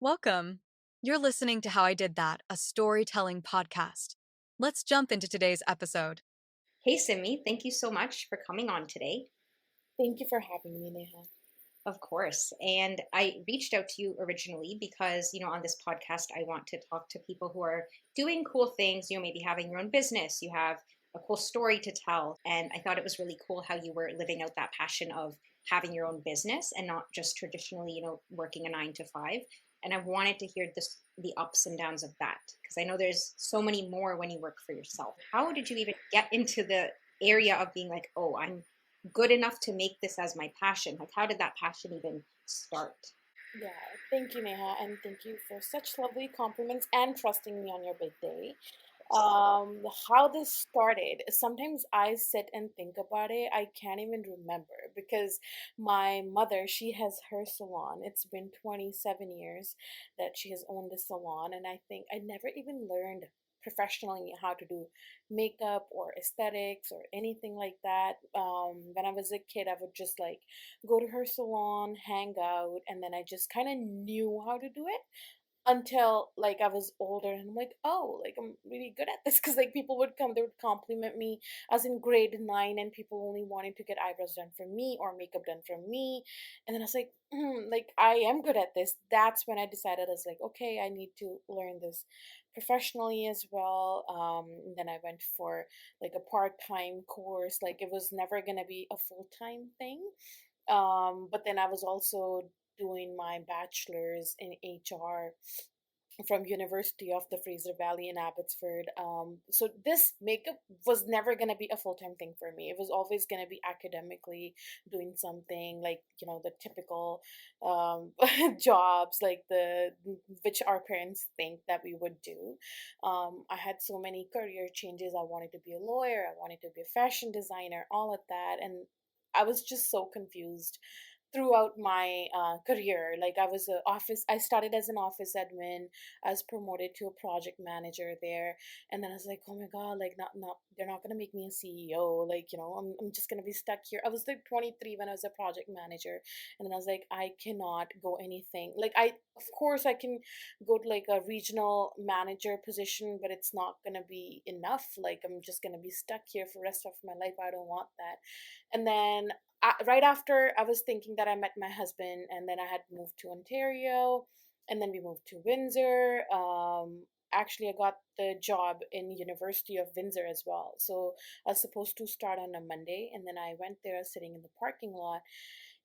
Welcome. You're listening to How I Did That, a storytelling podcast. Let's jump into today's episode. Hey, Simmie, thank you so much for coming on today. Thank you for having me, Neha. Of course. And I reached out to you originally because, on this podcast, I want to talk to people who are doing cool things, maybe having your own business, you have a cool story to tell. And I thought it was really cool how you were living out that passion of having your own business and not just traditionally, working a 9 to 5. And I wanted to hear the ups and downs of that because I know there's so many more when you work for yourself. How did you even get into the area of being like, oh, I'm good enough to make this as my passion? Like, how did that passion even start? Yeah, thank you, Neha, and thank you for such lovely compliments and trusting me on your big day. How this started, sometimes I sit and think about it. I can't even remember because my mother, she has her salon. It's been 27 years that she has owned the salon, and I think I never even learned professionally how to do makeup or aesthetics or anything like that. When I was a kid, I would just like go to her salon, hang out, and then I just kind of knew how to do it until like I was older and I'm like, oh, like I'm really good at this because like people would come, they would compliment me. I was in grade 9 and people only wanted to get eyebrows done for me or makeup done for me. And then I was like I am good at this. That's when I decided I was like, okay, I need to learn this professionally as well. And then I went for like a part-time course. Like it was never gonna be a full-time thing. But then I was also doing my bachelor's in HR from University of the Fraser Valley in Abbotsford. So this makeup was never going to be a full-time thing for me. It was always going to be academically doing something like, the typical jobs like the which our parents think that we would do. I had so many career changes. I wanted to be a lawyer. I wanted to be a fashion designer, all of that. And I was just so confused throughout my career. Like I started as an office admin. I was promoted to a project manager there, and then I was like, oh my god, like not they're not gonna make me a CEO. Like I'm just gonna be stuck here. I was like 23 when I was a project manager, and then I was like, I cannot go anything. Like I of course I can go to like a regional manager position, but it's not gonna be enough. Like I'm just gonna be stuck here for the rest of my life. I don't want that. And then right after I was thinking that I met my husband, and then I had moved to Ontario, and then we moved to Windsor. Actually, I got the job in University of Windsor as well. So I was supposed to start on a Monday, and then I went there sitting in the parking lot.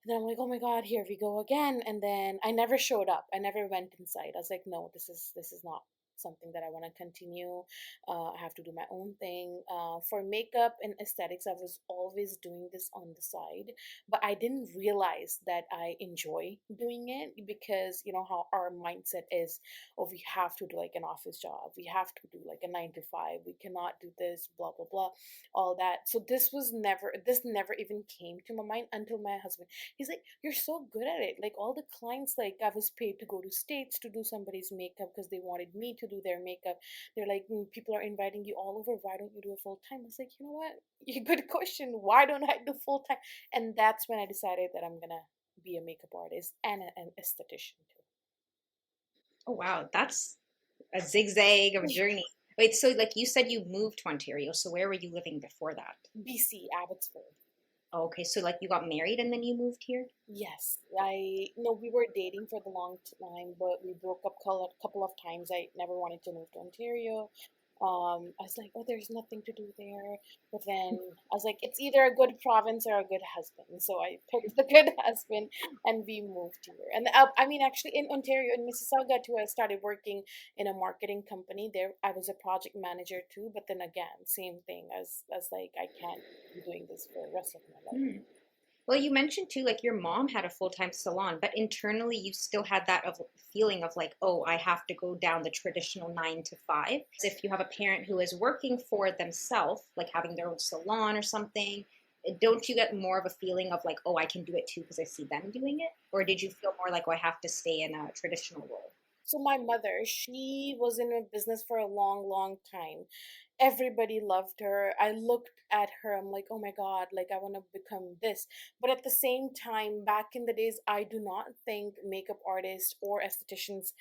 And then I'm like, oh my God, here we go again. And then I never showed up. I never went inside. I was like, no, this is not something that I want to continue. I have to do my own thing. For makeup and aesthetics, I was always doing this on the side, but I didn't realize that I enjoy doing it because you know how our mindset is, oh, we have to do like an office job, we have to do like a 9 to 5, we cannot do this, blah blah blah, all that. So this never even came to my mind until my husband. He's like, you're so good at it. Like all the clients, like I was paid to go to States to do somebody's makeup because they wanted me to do their makeup. They're like, people are inviting you all over. Why don't you do it full time? I was like, you know what? Good question. Why don't I do full time? And that's when I decided that I'm gonna be a makeup artist and an esthetician Oh, wow. That's a zigzag of a too. journey. Wait, so like you said you moved to Ontario. So where were you living before that? BC, Abbotsford. Oh, okay, so like you got married and then you moved here? Yes, I no, we were dating for the long time, but we broke up a couple of times. I never wanted to move to Ontario. I was like, oh, there's nothing to do there. But then I was like, it's either a good province or a good husband. So I picked the good husband, and we moved here. And I mean, actually, in Ontario, in Mississauga too, I started working in a marketing company. There, I was a project manager too. But then again, same thing. As like, I can't be doing this for the rest of my life. Hmm. Well, you mentioned too, like your mom had a full-time salon, but internally you still had that of feeling of like, oh, I have to go down the traditional 9 to 5. If you have a parent who is working for themselves, like having their own salon or something, don't you get more of a feeling of like, oh, I can do it too because I see them doing it? Or did you feel more like, oh, I have to stay in a traditional role? So my mother, she was in a business for a long, long time. Everybody loved her. I looked at her, I'm like, oh my God, like I want to become this. But at the same time, back in the days, I do not think makeup artists or estheticians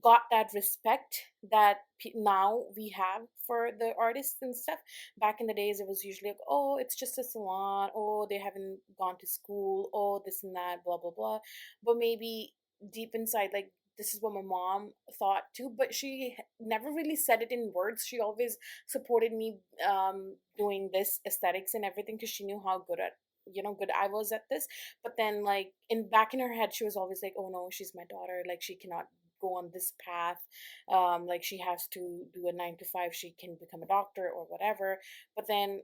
got that respect that now we have for the artists and stuff. Back in the days, it was usually like, oh, it's just a salon, oh, they haven't gone to school, oh, this and that, blah, blah, blah. But maybe deep inside, like, this is what my mom thought too, but she never really said it in words. She always supported me doing this aesthetics and everything because she knew how good I was at this. But then, like, in back in her head, she was always like, oh no, she's my daughter, like she cannot go on this path, like she has to do a 9 to 5, she can become a doctor or whatever. But then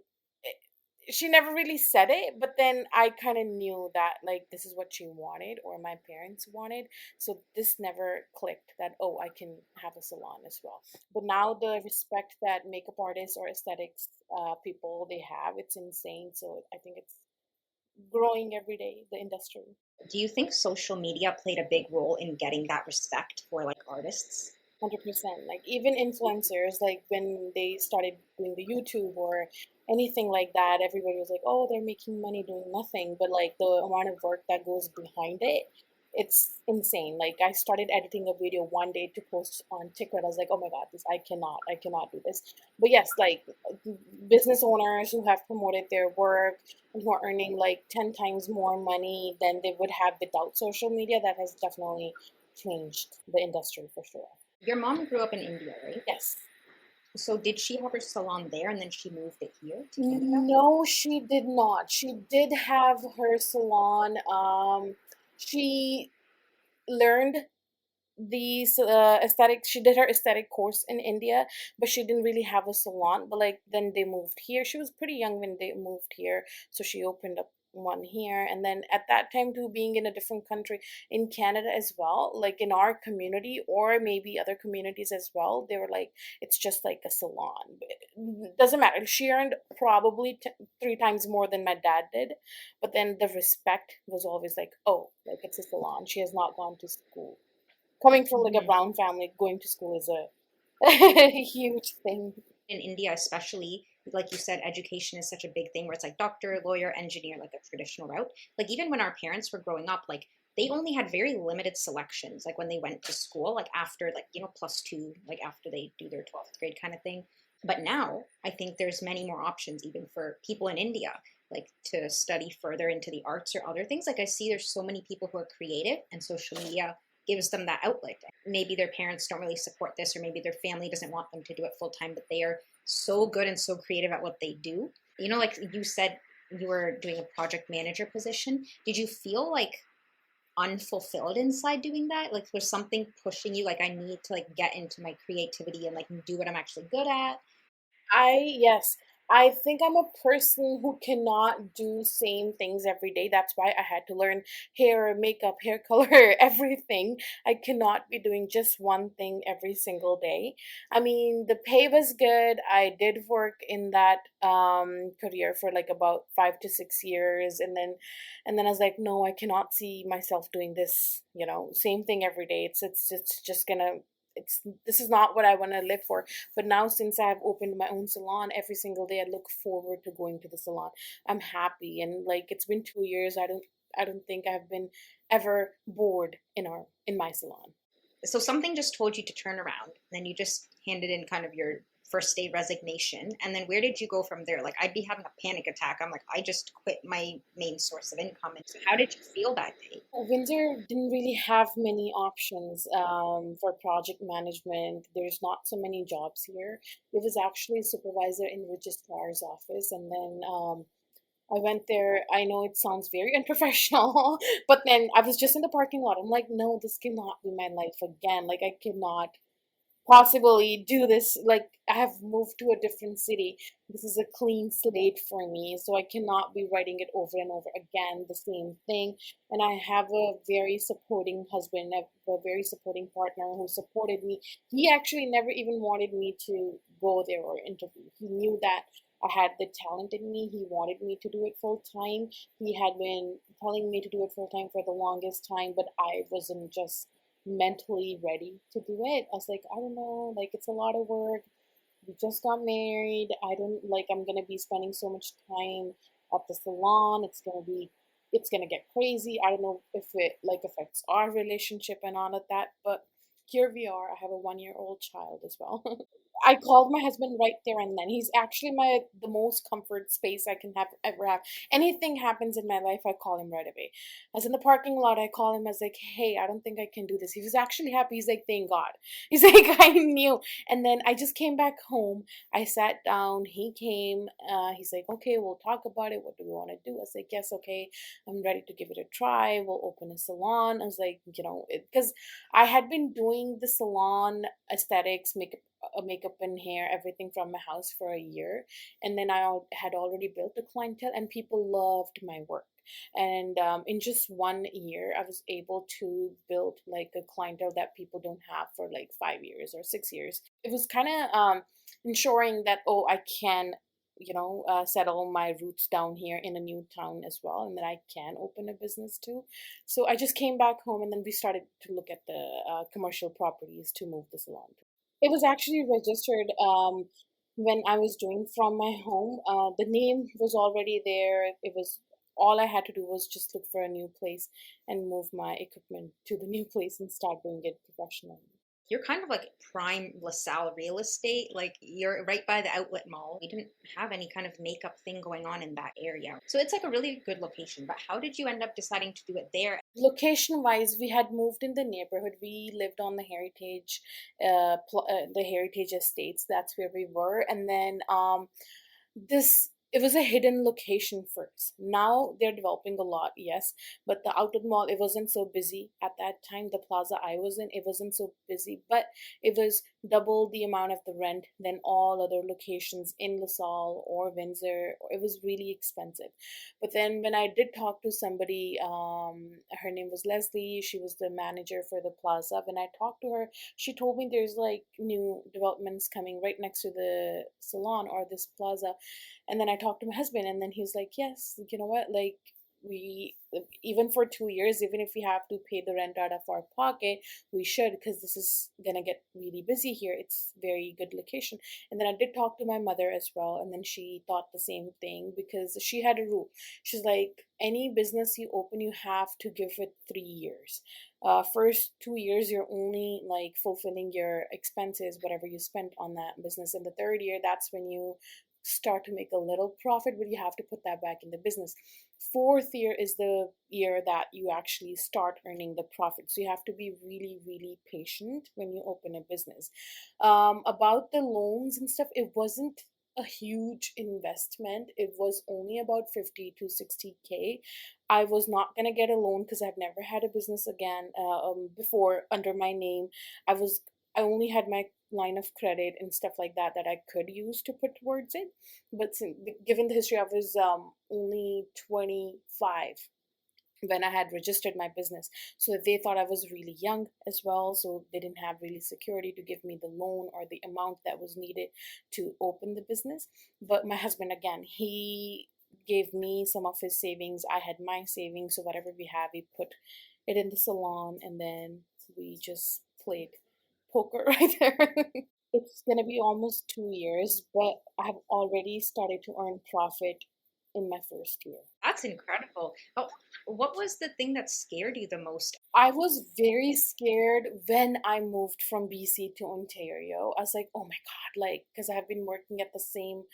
she never really said it, but then I kind of knew that like this is what she wanted or my parents wanted. So this never clicked that, oh, I can have a salon as well. But now the respect that makeup artists or aesthetics people they have, it's insane. So I think it's growing every day, the industry. Do you think social media played a big role in getting that respect for like artists? 100%. Like even influencers, like when they started doing the YouTube or anything like that, everybody was like, "Oh, they're making money doing nothing." But like the amount of work that goes behind it, it's insane. Like I started editing a video one day to post on TikTok. I was like, "Oh my God, I cannot do this." But yes, like business owners who have promoted their work and who are earning like 10 times more money than they would have without social media, that has definitely changed the industry for sure. Your mom grew up in India, right? Yes. So did she have her salon there and then she moved it here to Canada? No, she did not. She did have her salon. She learned these aesthetic. She did her aesthetic course in India, but she didn't really have a salon. But like then they moved here. She was pretty young when they moved here, so she opened up one here. And then at that time too, being in a different country, in Canada as well, like in our community or maybe other communities as well, they were like, it's just like a salon. Doesn't matter. She earned probably 3 times more than my dad did, but then the respect was always like, oh, like it's a salon. She has not gone to school. Coming from like a Mhm. brown family, going to school is a huge thing. In India, especially, like you said, education is such a big thing where it's like doctor, lawyer, engineer, like a traditional route. Like even when our parents were growing up, like they only had very limited selections, like when they went to school, like after like, +2, like after they do their 12th grade kind of thing. But now I think there's many more options even for people in India, like to study further into the arts or other things. Like I see there's so many people who are creative and social media gives them that outlet. Maybe their parents don't really support this, or maybe their family doesn't want them to do it full time, but they are so good and so creative at what they do. Like you said, you were doing a project manager position. Did you feel like unfulfilled inside doing that? Like was something pushing you, like I need to like get into my creativity and like do what I'm actually good at? Yes, I think I'm a person who cannot do same things every day. That's why I had to learn hair, makeup, hair color, everything. I cannot be doing just one thing every single day. I mean, the pay was good. I did work in that career for like about 5 to 6 years, and then I was like, no, I cannot see myself doing this. Same thing every day. It's just gonna. It's This is not what I want to live for. But now, since I've opened my own salon, every single day I look forward to going to the salon. I'm happy, and like it's been 2 years. I don't think I've been ever bored in my salon. So something just told you to turn around, and then you just handed in kind of your first day resignation, and then where did you go from there? Like I'd be having a panic attack. I'm like, I just quit my main source of income. And so how did you feel that day? Windsor didn't really have many options for project management. There's not so many jobs here. It was actually a supervisor in registrar's office, and then I went there. I know it sounds very unprofessional, but then I was just in the parking lot. I'm like, no, this cannot be my life again. Like, I cannot possibly do this. Like, I have moved to a different city. This is a clean slate for me, so I cannot be writing it over and over again, the same thing. And I have a very supporting husband, a very supporting partner who supported me. He actually never even wanted me to go there or interview. He knew that I had the talent in me. He wanted me to do it full time. He had been telling me to do it full time for the longest time, but I wasn't just mentally ready to do it. I was like, I don't know, like it's a lot of work. We just got married. I don't like I'm gonna be spending so much time at the salon. It's gonna get crazy. I don't know if it like affects our relationship and all of that, but here we are. I have a 1-year-old child as well. I called my husband right there and then. He's actually the most comfort space I can have ever have. Anything happens in my life, I call him right away. I was in the parking lot, I call him, I was like, hey, I don't think I can do this. He was actually happy. He's like, thank God. He's like, I knew. And then I just came back home. I sat down, he came, he's like, okay, we'll talk about it. What do we want to do? I was like, yes, okay, I'm ready to give it a try. We'll open a salon. I was like, because I had been doing the salon aesthetics, makeup and hair, everything from my house for a year. And then had already built a clientele and people loved my work. And in just 1 year, I was able to build like a clientele that people don't have for like 5 years or 6 years. It was kind of ensuring that, oh, I can settle my roots down here in a new town as well, and that I can open a business too. So I just came back home, and then we started to look at the commercial properties to move the salon to. It was actually registered when I was doing from my home. The name was already there. It was all I had to do was just look for a new place and move my equipment to the new place and start doing it professionally. You're kind of like prime LaSalle real estate. Like you're right by the outlet mall. You didn't have any kind of makeup thing going on in that area. So it's like a really good location. But how did you end up deciding to do it there? Location wise, we had moved in the neighborhood. We lived on the heritage estates. That's where we were. And then this it was a hidden location first. Now they're developing a lot, yes, but the outlet mall, it wasn't so busy at that time. The plaza I was in, it wasn't so busy, but it was double the amount of the rent than all other locations in LaSalle or Windsor. It was really expensive. But then when I did talk to somebody, her name was Leslie. She was the manager for the plaza. When I talked to her, she told me there's like new developments coming right next to the salon or this plaza. And then I talked to my husband, and then he was like, yes, you know what, like we even for 2 years, even if we have to pay the rent out of our pocket, we should, because this is gonna get really busy here. It's very good location. And then I did talk to my mother as well, and then she thought the same thing, because she had a rule. She's like, any business you open, you have to give it 3 years. First 2 years, you're only like fulfilling your expenses, whatever you spent on that business. In the third year, that's when you start to make a little profit, but you have to put that back in the business. Fourth year is the year that you actually start earning the profit. So you have to be really, really patient when you open a business. About the loans and stuff, it wasn't a huge investment. It was only about 50 to 60K. I was not going to get a loan because I've never had a business again before under my name. I only had my line of credit and stuff like that that I could use to put towards it. But given the history, I was only 25 when I had registered my business. So they thought I was really young as well. So they didn't have really security to give me the loan or the amount that was needed to open the business. But my husband, again, he gave me some of his savings. I had my savings. So whatever we have, we put it in the salon, and then we just played poker right there. It's gonna be almost 2 years, but I have already started to earn profit in my first year. That's incredible. Oh, what was the thing that scared you the most? I was very scared when I moved from BC to Ontario. I was like, oh my God, like, because I have been working at the same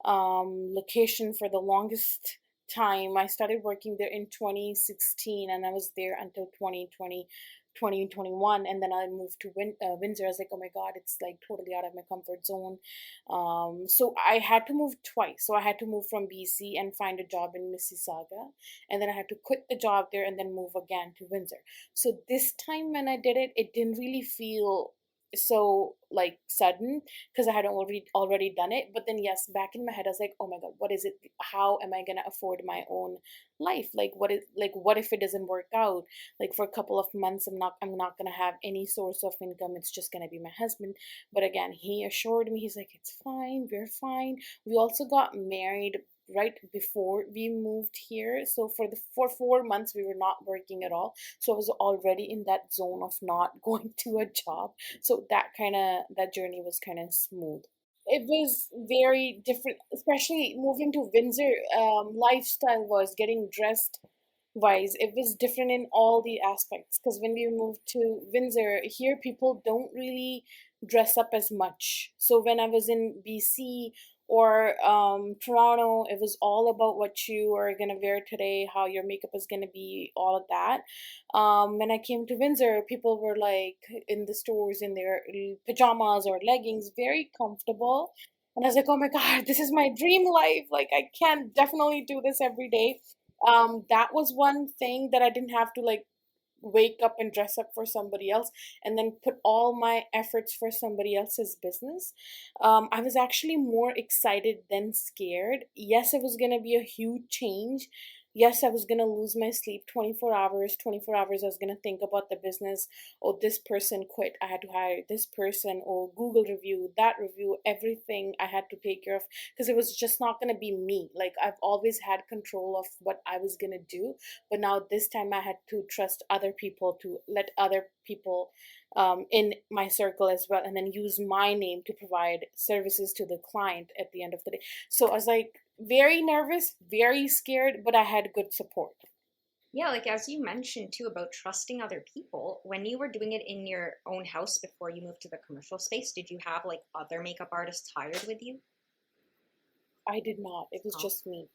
location for the longest time. I started working there in 2016, and I was there until 2021, and then I moved to Windsor. I was like, oh my God, it's like totally out of my comfort zone. So I had to move twice. So I had to move from BC and find a job in Mississauga, and then I had to quit the job there and then move again to Windsor. So this time when I did it, it didn't really feel so like sudden, because I had already done it. But then yes, back in my head I was like, oh my God, what is it, how am I gonna afford my own life? Like what if it doesn't work out? Like for a couple of months, I'm not gonna have any source of income. It's just gonna be my husband. But again, he assured me, he's like, it's fine, we're fine. We also got married right before we moved here. So for 4 months we were not working at all. So I was already in that zone of not going to a job. So that journey was kind of smooth. It was very different, especially moving to Windsor. Lifestyle was getting dressed wise. It was different in all the aspects because when we moved to Windsor, here people don't really dress up as much. So when I was in BC or Toronto, it was all about what you are gonna wear today, how your makeup is gonna be, all of that. When I came to Windsor, people were like in the stores in their pajamas or leggings, very comfortable. And I was like, oh my God, this is my dream life. Like, I can definitely do this every day. That was one thing that I didn't have to like wake up and dress up for somebody else and then put all my efforts for somebody else's business. I was actually more excited than scared. Yes, it was going to be a huge change. Yes, I was going to lose my sleep 24 hours. 24 hours, I was going to think about the business. Oh, this person quit. I had to hire this person. Or Google review, that review, everything I had to take care of because it was just not going to be me. Like, I've always had control of what I was going to do, but now this time I had to trust other people, to let other people in my circle as well, and then use my name to provide services to the client at the end of the day. So I was like very nervous, very scared, but I had good support. Yeah, like as you mentioned too about trusting other people, when you were doing it in your own house before you moved to the commercial space, did you have like other makeup artists hired with you? I did not. It was Oh, just me.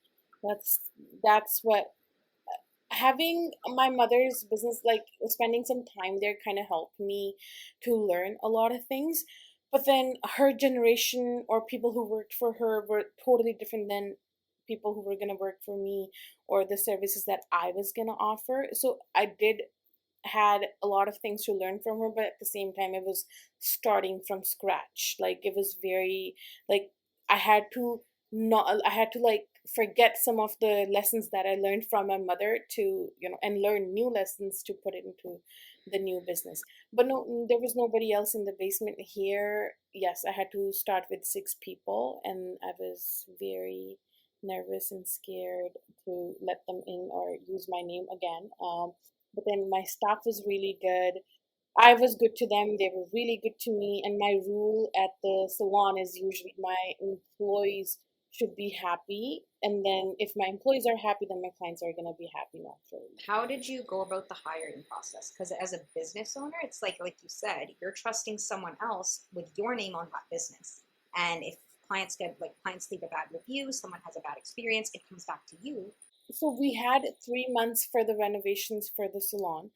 That's that's what having my mother's business, like spending some time there, kind of helped me to learn a lot of things. But then her generation or people who worked for her were totally different than people who were going to work for me or the services that I was going to offer. So I did had a lot of things to learn from her, but at the same time it was starting from scratch. Like, it was very like I had to not I had to like forget some of the lessons that I learned from my mother to, and learn new lessons to put it into the new business. But no, there was nobody else in the basement here. Yes, I had to start with 6 people, and I was very nervous and scared to let them in or use my name again. But then my staff was really good. I was good to them. They were really good to me. And my rule at the salon is usually my employees should be happy. And then if my employees are happy, then my clients are going to be happy naturally. how did you go about the hiring process? Because as a business owner, it's like you said, you're trusting someone else with your name on that business. And if clients leave a bad review, someone has a bad experience, it comes back to you. So we had 3 months for the renovations for the salon.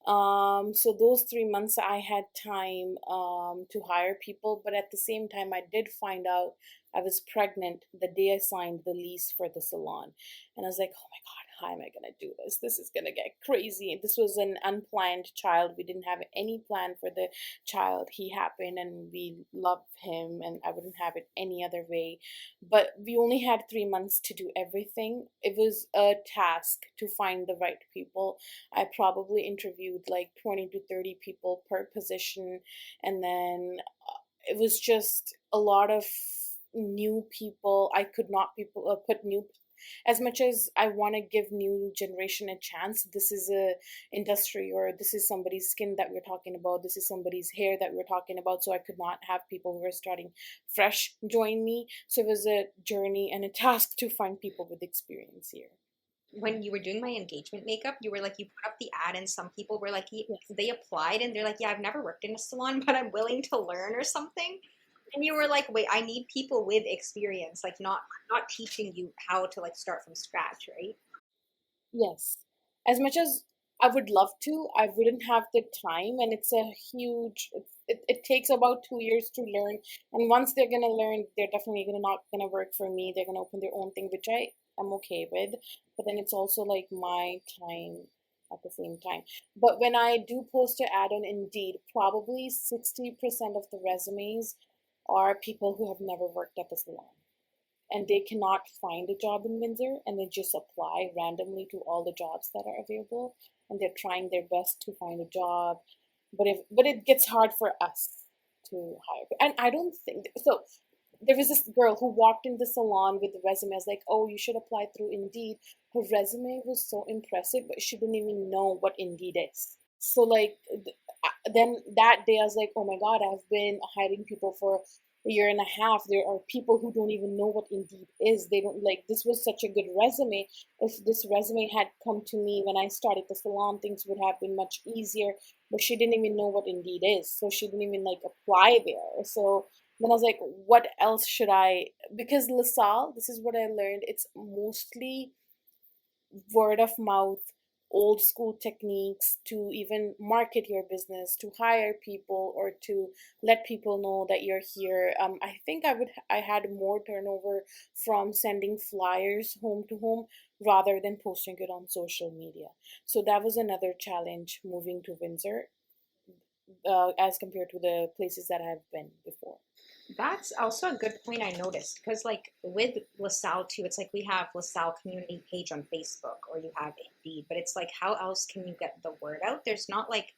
So those 3 months I had time to hire people, but at the same time I did find out I was pregnant the day I signed the lease for the salon. And I was like, oh my God, how am I gonna do this? This is gonna get crazy. This was an unplanned child. We didn't have any plan for the child. He happened and we loved him, and I wouldn't have it any other way. But we only had 3 months to do everything. It was a task to find the right people. I probably interviewed like 20 to 30 people per position. And then it was just a lot of new people. I could not people put new, as much as I want to give new generation a chance. This is a industry, or this is somebody's skin that we're talking about. This is somebody's hair that we're talking about. So I could not have people who are starting fresh join me. So it was a journey and a task to find people with experience here. When you were doing my engagement makeup, you were like, you put up the ad, and some people were like, Yes. they applied and they're like, yeah, I've never worked in a salon, but I'm willing to learn or something. And you were like, wait, I need people with experience, like not teaching you how to like start from scratch, right? Yes. As much as I would love to, I wouldn't have the time, and it's a huge. It takes about 2 years to learn, and once they're gonna learn, they're definitely gonna not gonna work for me. They're gonna open their own thing, which I am okay with. But then it's also like my time at the same time. But when I do post an ad on Indeed, probably 60% of the resumes are people who have never worked at the salon, and they cannot find a job in Windsor, and they just apply randomly to all the jobs that are available, and they're trying their best to find a job. But it gets hard for us to hire. And I don't think so. there was this girl who walked in the salon with the resume. I was like, oh, you should apply through Indeed. Her resume was so impressive, but she didn't even know what Indeed is. So like then that day I was like, oh my God, I've been hiring people for a year and a half. There are people who don't even know what Indeed is. They don't like this was such a good resume. If this resume had come to me when I started the salon, things would have been much easier. But she didn't even know what Indeed is. So she didn't even like apply there. So then I was like, what else should I? Because LaSalle, this is what I learned. It's mostly word of mouth, old school techniques to even market your business, to hire people, or to let people know that you're here. I think I had more turnover from sending flyers home to home rather than posting it on social media. So that was another challenge moving to Windsor, as compared to the places that I've been before. That's also a good point I noticed because, like, with LaSalle too, it's like we have LaSalle community page on Facebook or you have Indeed, but it's like, how else can you get the word out? There's not like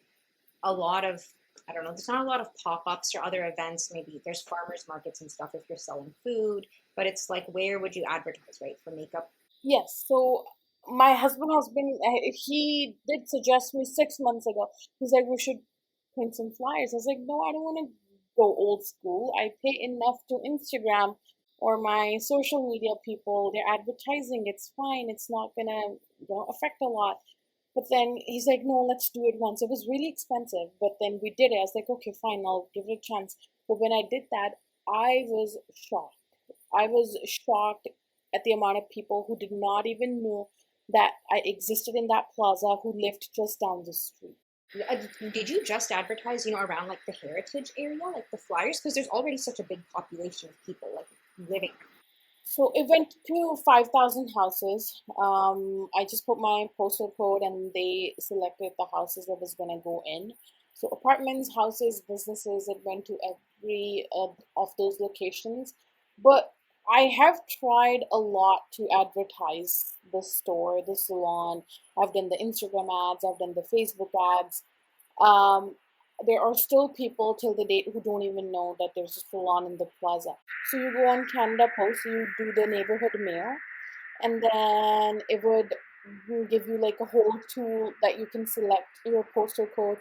a lot of, I don't know, there's not a lot of pop ups or other events. Maybe there's farmers markets and stuff if you're selling food, but it's like, where would you advertise, right? For makeup? Yes, so my husband has been, he did suggest me 6 months ago. He's like, we should print some flyers. I was like, no, I don't want to go old school. I pay enough to Instagram or my social media people. They're advertising. It's fine. It's not gonna, affect a lot. But then he's like, no, let's do it once. It was really expensive, but then we did it. I was like, okay, fine, I'll give it a chance. But when I did that, I was shocked. I was shocked at the amount of people who did not even know that I existed in that plaza, who lived just down the street. Did you just advertise, around like the heritage area, like the flyers? Because there's already such a big population of people like living. So it went to 5,000 houses. I just put my postal code and they selected the houses that was going to go in. So apartments, houses, businesses, it went to every of those locations. But I have tried a lot to advertise the store, the salon. I've done the Instagram ads, I've done the Facebook ads. Um, there are still people till the date who don't even know that there's a salon in the plaza. So you go on Canada Post, you do the neighborhood mail, and then it would give you like a whole tool that you can select your postal code,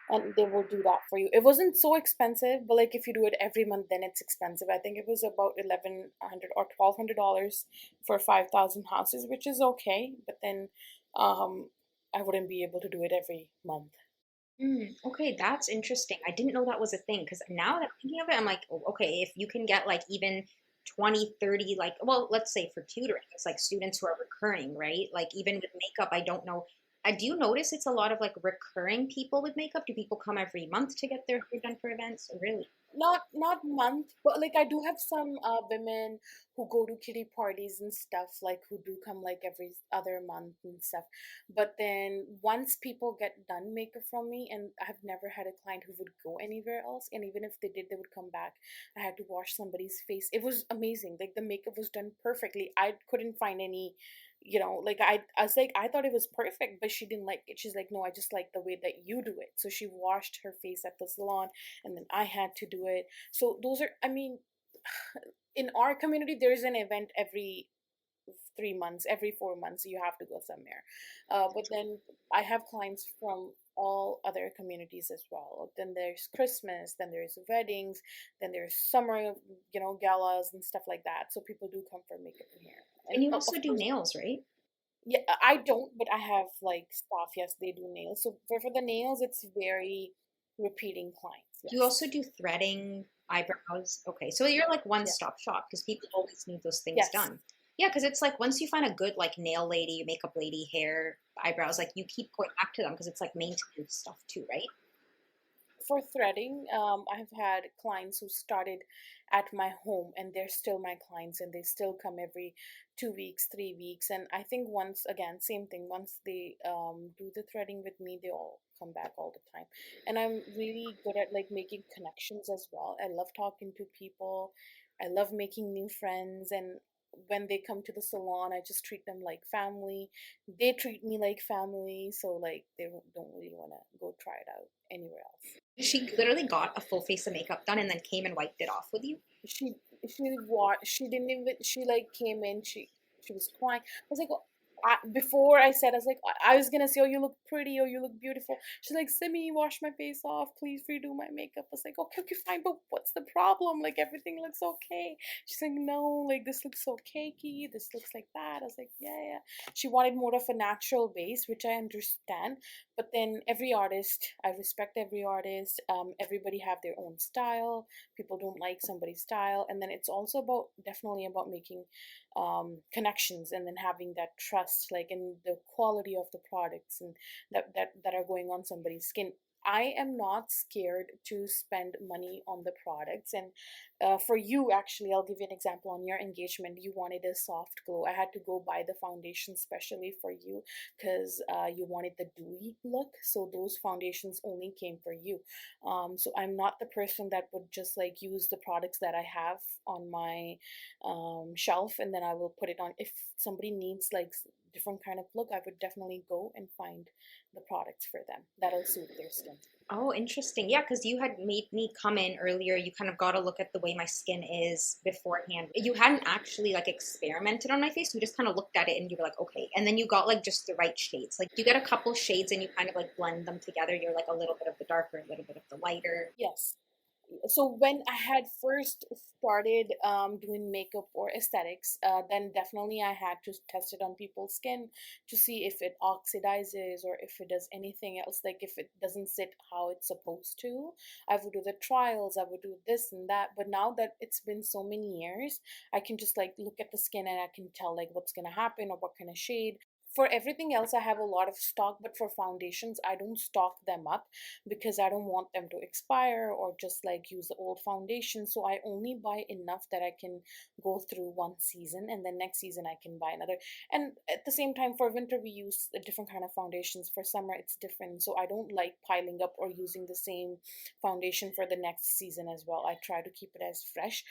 and they will do that for you. It wasn't so expensive, but like if you do it every month, then it's expensive. I think it was about 1,100 or $1,200 for 5,000 houses, which is okay. But then I wouldn't be able to do it every month. Okay, that's interesting. I didn't know that was a thing because now that I'm thinking of it, I'm like, oh, okay, if you can get like even 20, 30, like, well, let's say for tutoring, it's like students who are recurring, right? Like, even with makeup, I don't know. Do you notice it's a lot of like recurring people with makeup? Do people come every month to get their hair done for events? Really? Not month, but like I do have some women who go to kitty parties and stuff, like who do come like every other month and stuff. But then once people get done makeup from me, and I've never had a client who would go anywhere else, and even if they did, they would come back. I had to wash somebody's face. It was amazing. Like the makeup was done perfectly. I couldn't find any, like I was like, I thought it was perfect, but she didn't like it. She's like, no, I just like the way that you do it. So she washed her face at the salon, and then I had to do it. So those are, I mean, in our community, there is an event every 3 months, every 4 months, you have to go somewhere. But then I have clients from all other communities as well. Then there's Christmas, then there's weddings, then there's summer, galas and stuff like that. So people do come for makeup in here. And And you of also do course, nails, right? yeah, I don't, but I have like staff. Yes, they do nails. So for the nails, it's very repeating clients. Do you Yes. also do threading, eyebrows? Okay, so you're like Yeah. one-stop shop because people always need those things Yes. done. Yeah, because it's like once you find a good like nail lady, makeup lady, hair, eyebrows, like you keep going back to them because it's like maintenance stuff too, right? For threading, I've had clients who started at my home and they're still my clients and they still come every 2 weeks, 3 weeks. And I think once again, same thing, once they do the threading with me, they all come back all the time. And I'm really good at like making connections as well. I love talking to people. I love making new friends. And when they come to the salon, I just treat them like family. They treat me like family. So like they don't really want to go try it out anywhere else. She literally got a full face of makeup done and then came and wiped it off with you. she she didn't even, she like came in, she was crying. I was like, before I said, I was like, I was gonna say, oh, you look pretty, or you look beautiful. She's like, Simmie, wash my face off, please redo my makeup. I was like, okay, okay, fine, but what's the problem? Like, everything looks okay. She's like, no, like, this looks so cakey, this looks like that. I was like, yeah, yeah. She wanted more of a natural base, which I understand. But then every artist, I respect every artist. Everybody have their own style. People don't like somebody's style. And then it's also about, definitely about making connections, and then having that trust, like in the quality of the products, and that are going on somebody's skin. I am not scared to spend money on the products. And for you, actually, I'll give you an example. On your engagement, you wanted a soft glow. I had to go buy the foundation specially for you, because you wanted the dewy look. So those foundations only came for you. So I'm not the person that would just like use the products that I have on my shelf, and then I will put it on. If somebody needs like different kind of look, I would definitely go and find the products for them that'll suit their skin. Oh, interesting. Yeah, because you had made me come in earlier. You kind of got to look at the way my skin is beforehand. You hadn't actually like experimented on my face. You just kind of looked at it and you were like, okay. And then you got like just the right shades. Like you get a couple shades and you kind of like blend them together. You're like a little bit of the darker, a little bit of the lighter. Yes. So when I had first started doing makeup or aesthetics, then definitely I had to test it on people's skin to see if it oxidizes or if it does anything else, like if it doesn't sit how it's supposed to. I would do the trials, I would do this and that. But now that it's been so many years, I can just like look at the skin and I can tell like what's gonna happen or what kind of shade. For everything else, I have a lot of stock, but for foundations, I don't stock them up because I don't want them to expire or just like use the old foundation. So I only buy enough that I can go through one season, and then next season I can buy another. And at the same time, for winter, we use a different kind of foundations. For summer, it's different. So I don't like piling up or using the same foundation for the next season as well. I try to keep it as fresh.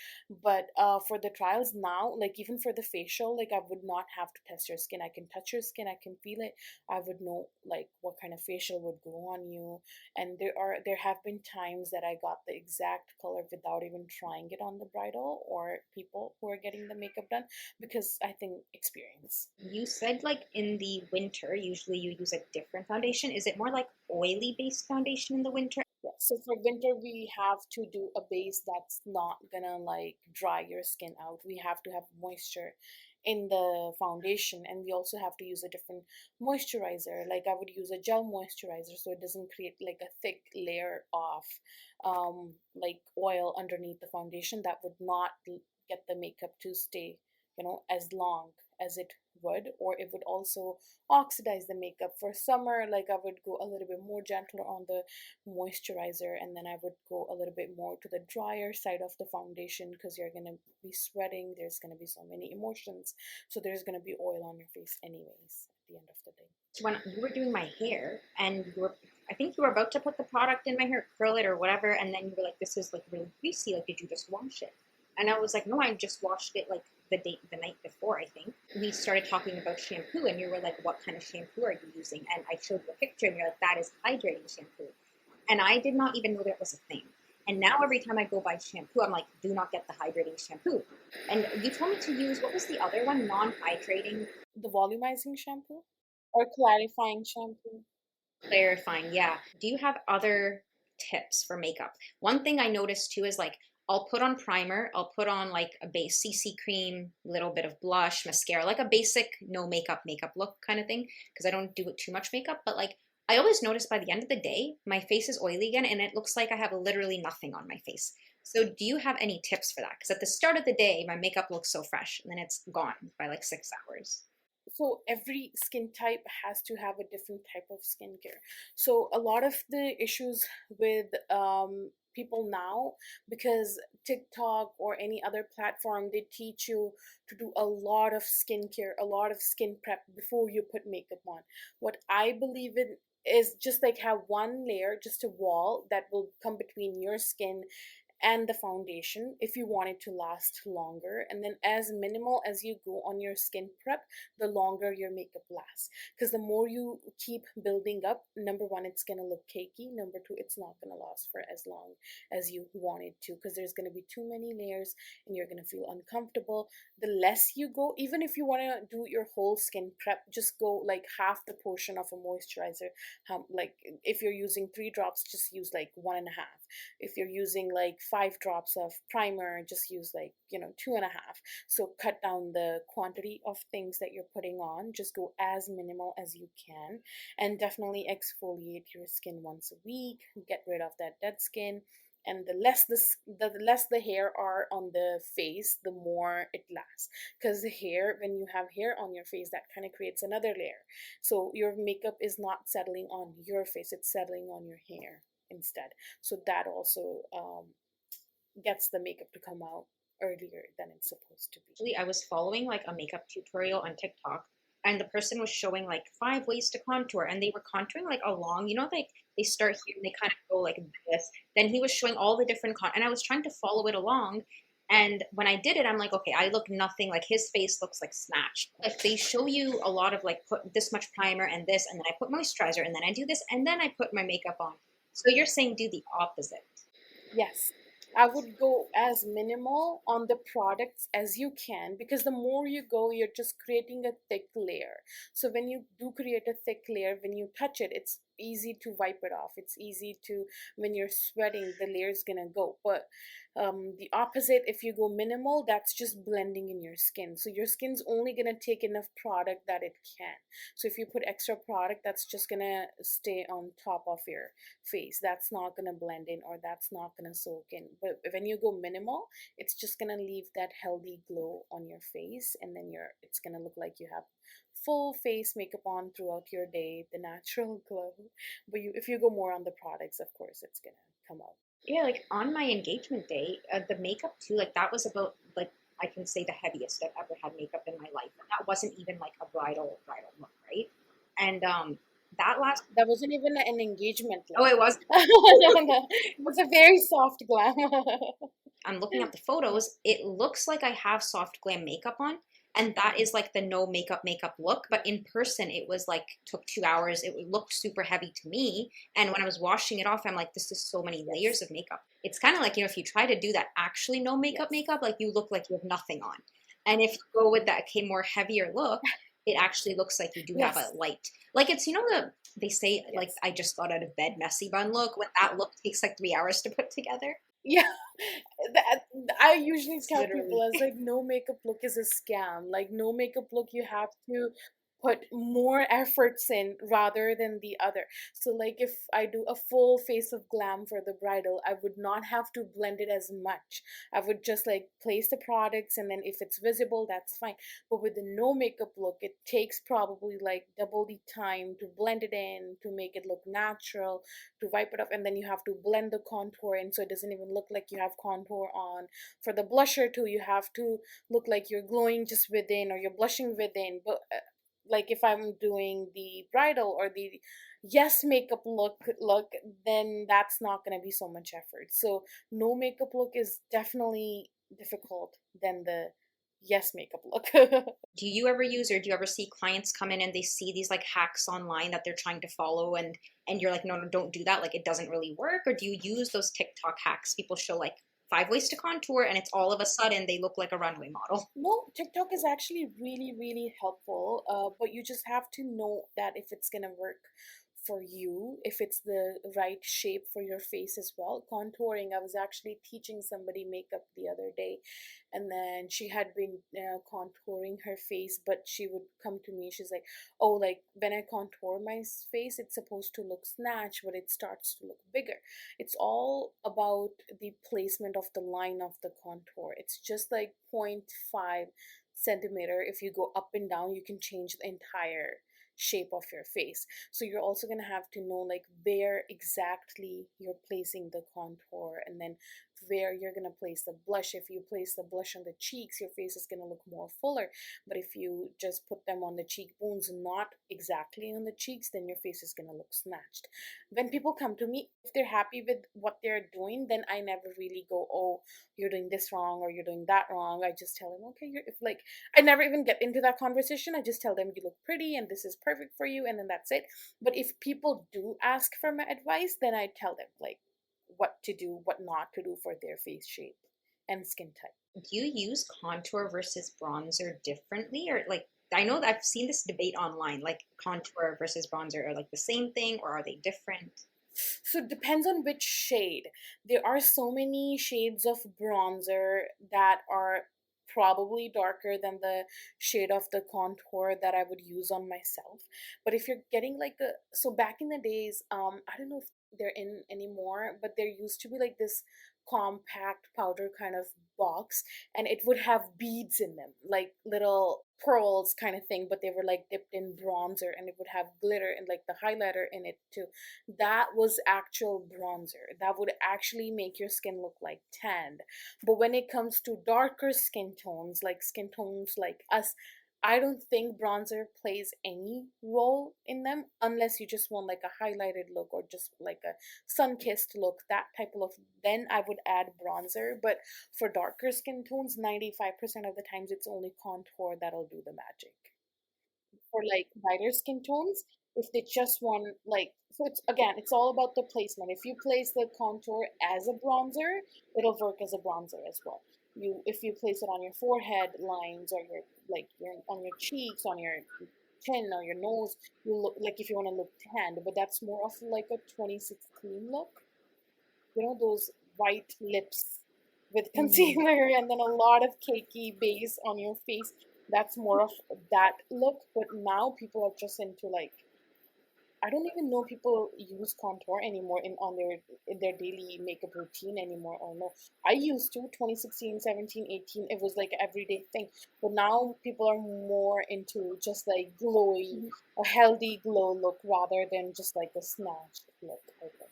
But for the trials now, like even for the facial, like I would not have to test your skin. I can touch your skin, I can feel it. I would know like what kind of facial would go on you. And there have been times that I got the exact color without even trying it on the bridal or people who are getting the makeup done, because I think experience. You said like in the winter, usually you use a different foundation. Is it more like oily based foundation in the winter? Yeah, so for winter, we have to do a base that's not gonna like dry your skin out. We have to have moisture in the foundation, and we also have to use a different moisturizer. Like I would use a gel moisturizer so it doesn't create like a thick layer of like oil underneath the foundation that would not get the makeup to stay, as long as it would, or it would also oxidize the makeup. For summer, like I would go a little bit more gentler on the moisturizer, and then I would go a little bit more to the drier side of the foundation, because you're going to be sweating, there's going to be so many emotions, so there's going to be oil on your face anyways at the end of the day. When you were doing my hair and I think you were about to put the product in my hair, curl it or whatever, and then you were like, this is like really greasy. Like, did you just wash it? And I was like, no, I just washed it like the night before, I think. We started talking about shampoo and you were like, what kind of shampoo are you using? And I showed you a picture and you're like, that is hydrating shampoo. And I did not even know that was a thing. And now every time I go buy shampoo, I'm like, do not get the hydrating shampoo. And you told me to use, what was the other one? Non-hydrating. The volumizing shampoo or clarifying shampoo. Clarifying, yeah. Do you have other tips for makeup? One thing I noticed too is like I'll put on primer, I'll put on like a base CC cream, little bit of blush, mascara, like a basic no makeup look kind of thing, because I don't do it too much makeup, but like I always notice by the end of the day, my face is oily again and it looks like I have literally nothing on my face. So do you have any tips for that? Because at the start of the day, my makeup looks so fresh and then it's gone by like 6 hours. So every skin type has to have a different type of skincare. So a lot of the issues with people now, because TikTok or any other platform, they teach you to do a lot of skincare, a lot of skin prep before you put makeup on. What I believe in is just like have one layer, just a wall that will come between your skin and the foundation if you want it to last longer. And then as minimal as you go on your skin prep, the longer your makeup lasts. Because the more you keep building up, number one, it's going to look cakey. Number two, it's not going to last for as long as you want it to, because there's going to be too many layers and you're going to feel uncomfortable. The less you go, even if you want to do your whole skin prep, just go like half the portion of a moisturizer. Like if you're using 3 drops, just use like 1.5. If you're using like 5 drops of primer, just use like 2.5. So cut down the quantity of things that you're putting on. Just go as minimal as you can, and definitely exfoliate your skin once a week. Get rid of that dead skin, and the less the hair are on the face, the more it lasts. Because the hair, when you have hair on your face, that kind of creates another layer, so your makeup is not settling on your face, it's settling on your hair instead. So that also gets the makeup to come out earlier than it's supposed to be. Actually, I was following like a makeup tutorial on TikTok, and the person was showing like 5 ways to contour, and they were contouring like along, like they start here and they kind of go like this. Then he was showing all the different and I was trying to follow it along. And when I did it, I'm like, okay, I look nothing like his face looks like snatched. If they show you a lot of like put this much primer and this, and then I put moisturizer, and then I do this, and then I put my makeup on. So you're saying do the opposite. Yes, I would go as minimal on the products as you can, because the more you go, you're just creating a thick layer. So when you do create a thick layer, when you touch it, it's easy to wipe it off. It's easy to, when you're sweating, the layer's gonna go. But the opposite, if you go minimal, that's just blending in your skin. So your skin's only gonna take enough product that it can. So if you put extra product, that's just gonna stay on top of your face. That's not gonna blend in, or that's not gonna soak in. But when you go minimal, it's just gonna leave that healthy glow on your face, and then it's gonna look like you have full face makeup on throughout your day, the natural glow. But if you go more on the products, of course, it's gonna come out. Yeah, like on my engagement day, the makeup too, like that was about like I can say the heaviest I've ever had makeup in my life, and that wasn't even like a bridal look, right? And that last, That wasn't even an engagement oh, look. it was. No, no. It was a very soft glam. I'm looking at the photos. It looks like I have soft glam makeup on, and that is like the no makeup look. But in person, it was like took 2 hours. It looked super heavy to me, and when I was washing it off, I'm like, this is so many layers Yes, of makeup. It's kind of like if you try to do that actually no yes, makeup, like you look like you have nothing on. And if you go with that okay, more heavier look, it actually looks like you do have a yes, light. Like it's they say like yes. I just got out of bed messy bun look. When that look takes like 3 hours to put together. Yeah, that, I usually It's tell people, literally. as like, no makeup look is a scam. Like, no makeup look, you have to put more efforts in rather than the other. So like if I do a full face of glam for the bridal, I would not have to blend it as much. I would just like place the products, and then if it's visible, that's fine. But with the no makeup look, it takes probably like double the time to blend it in, to make it look natural, to wipe it up, and then you have to blend the contour in so it doesn't even look like you have contour on. For the blusher too, you have to look like you're glowing just within, or you're blushing within. But like if I'm doing the bridal or the yes makeup look, then that's not going to be so much effort. So no makeup look is definitely difficult than the yes makeup look. Do you ever use or do you ever see clients come in and they see these like hacks online that they're trying to follow and you're like, no, no, don't do that. Like it doesn't really work. Or do you use those TikTok hacks? People show like 5 ways to contour and it's all of a sudden they look like a runway model. No, TikTok is actually really, really helpful. But you just have to know that if it's gonna work for you, if it's the right shape for your face as well. Contouring, I was actually teaching somebody makeup the other day, and then she had been contouring her face, but she would come to me. She's like, "Oh, like when I contour my face, it's supposed to look snatched, but it starts to look bigger." It's all about the placement of the line of the contour. It's just like 0.5 centimeter. If you go up and down, you can change the entire shape of your face. So you're also going to have to know like where exactly you're placing the contour, and then where you're going to place the blush. If you place the blush on the cheeks, your face is going to look more fuller. But if you just put them on the cheekbones, not exactly on the cheeks, then your face is going to look snatched. When people come to me, if they're happy with what they're doing, then I never really go, oh, you're doing this wrong or you're doing that wrong. I just tell them, okay, you're, if like, I never even get into that conversation. I just tell them you look pretty and this is perfect for you, and then that's it. But if people do ask for my advice, then I tell them like what to do, what not to do for their face shape and skin type. Do you use contour versus bronzer differently, or like I know that I've seen this debate online, like contour versus bronzer are like the same thing or are they different? So it depends on which shade. There are so many shades of bronzer that are probably darker than the shade of the contour that I would use on myself. But if you're getting like the, so back in the days, I don't know if they're in anymore, but there used to be like this compact powder kind of box, and it would have beads in them, like little pearls kind of thing, but they were like dipped in bronzer, and it would have glitter and like the highlighter in it too. That was actual bronzer. That would actually make your skin look like tanned. But when it comes to darker skin tones like us, I don't think bronzer plays any role in them unless you just want like a highlighted look or just like a sun-kissed look, that type of look. Then I would add bronzer. But for darker skin tones, 95% of the times it's only contour that'll do the magic. For like lighter skin tones, if they just want like, so it's again, it's all about the placement. If you place the contour as a bronzer, it'll work as a bronzer as well. You, if you place it on your forehead lines or your like your on your cheeks, on your chin or your nose, you look like if you want to look tanned, but that's more of like a 2016 look. You know, those white lips with Mm. concealer and then a lot of cakey base on your face. That's more of that look. But now people are just into like, I don't even know people use contour anymore in their daily makeup routine anymore or no. I used to 2016, 17, 18. It was like an everyday thing. But now people are more into just like glowy, a healthy glow look rather than just like a snatched look. I think.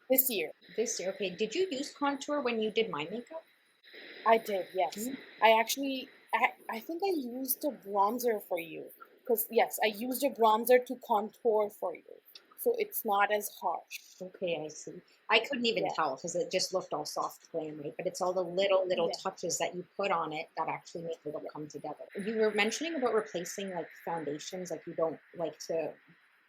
This year. This year, okay. Did you use contour when you did my makeup? I did, yes. I think I used a bronzer for you. Because, yes, I used a bronzer to contour for you. So it's not as harsh. Okay, I see. I couldn't even Yeah, tell because it just looked all soft glam, right? But it's all the little yeah. touches that you put on it that actually make the look come together. You were mentioning about replacing like foundations, like you don't like to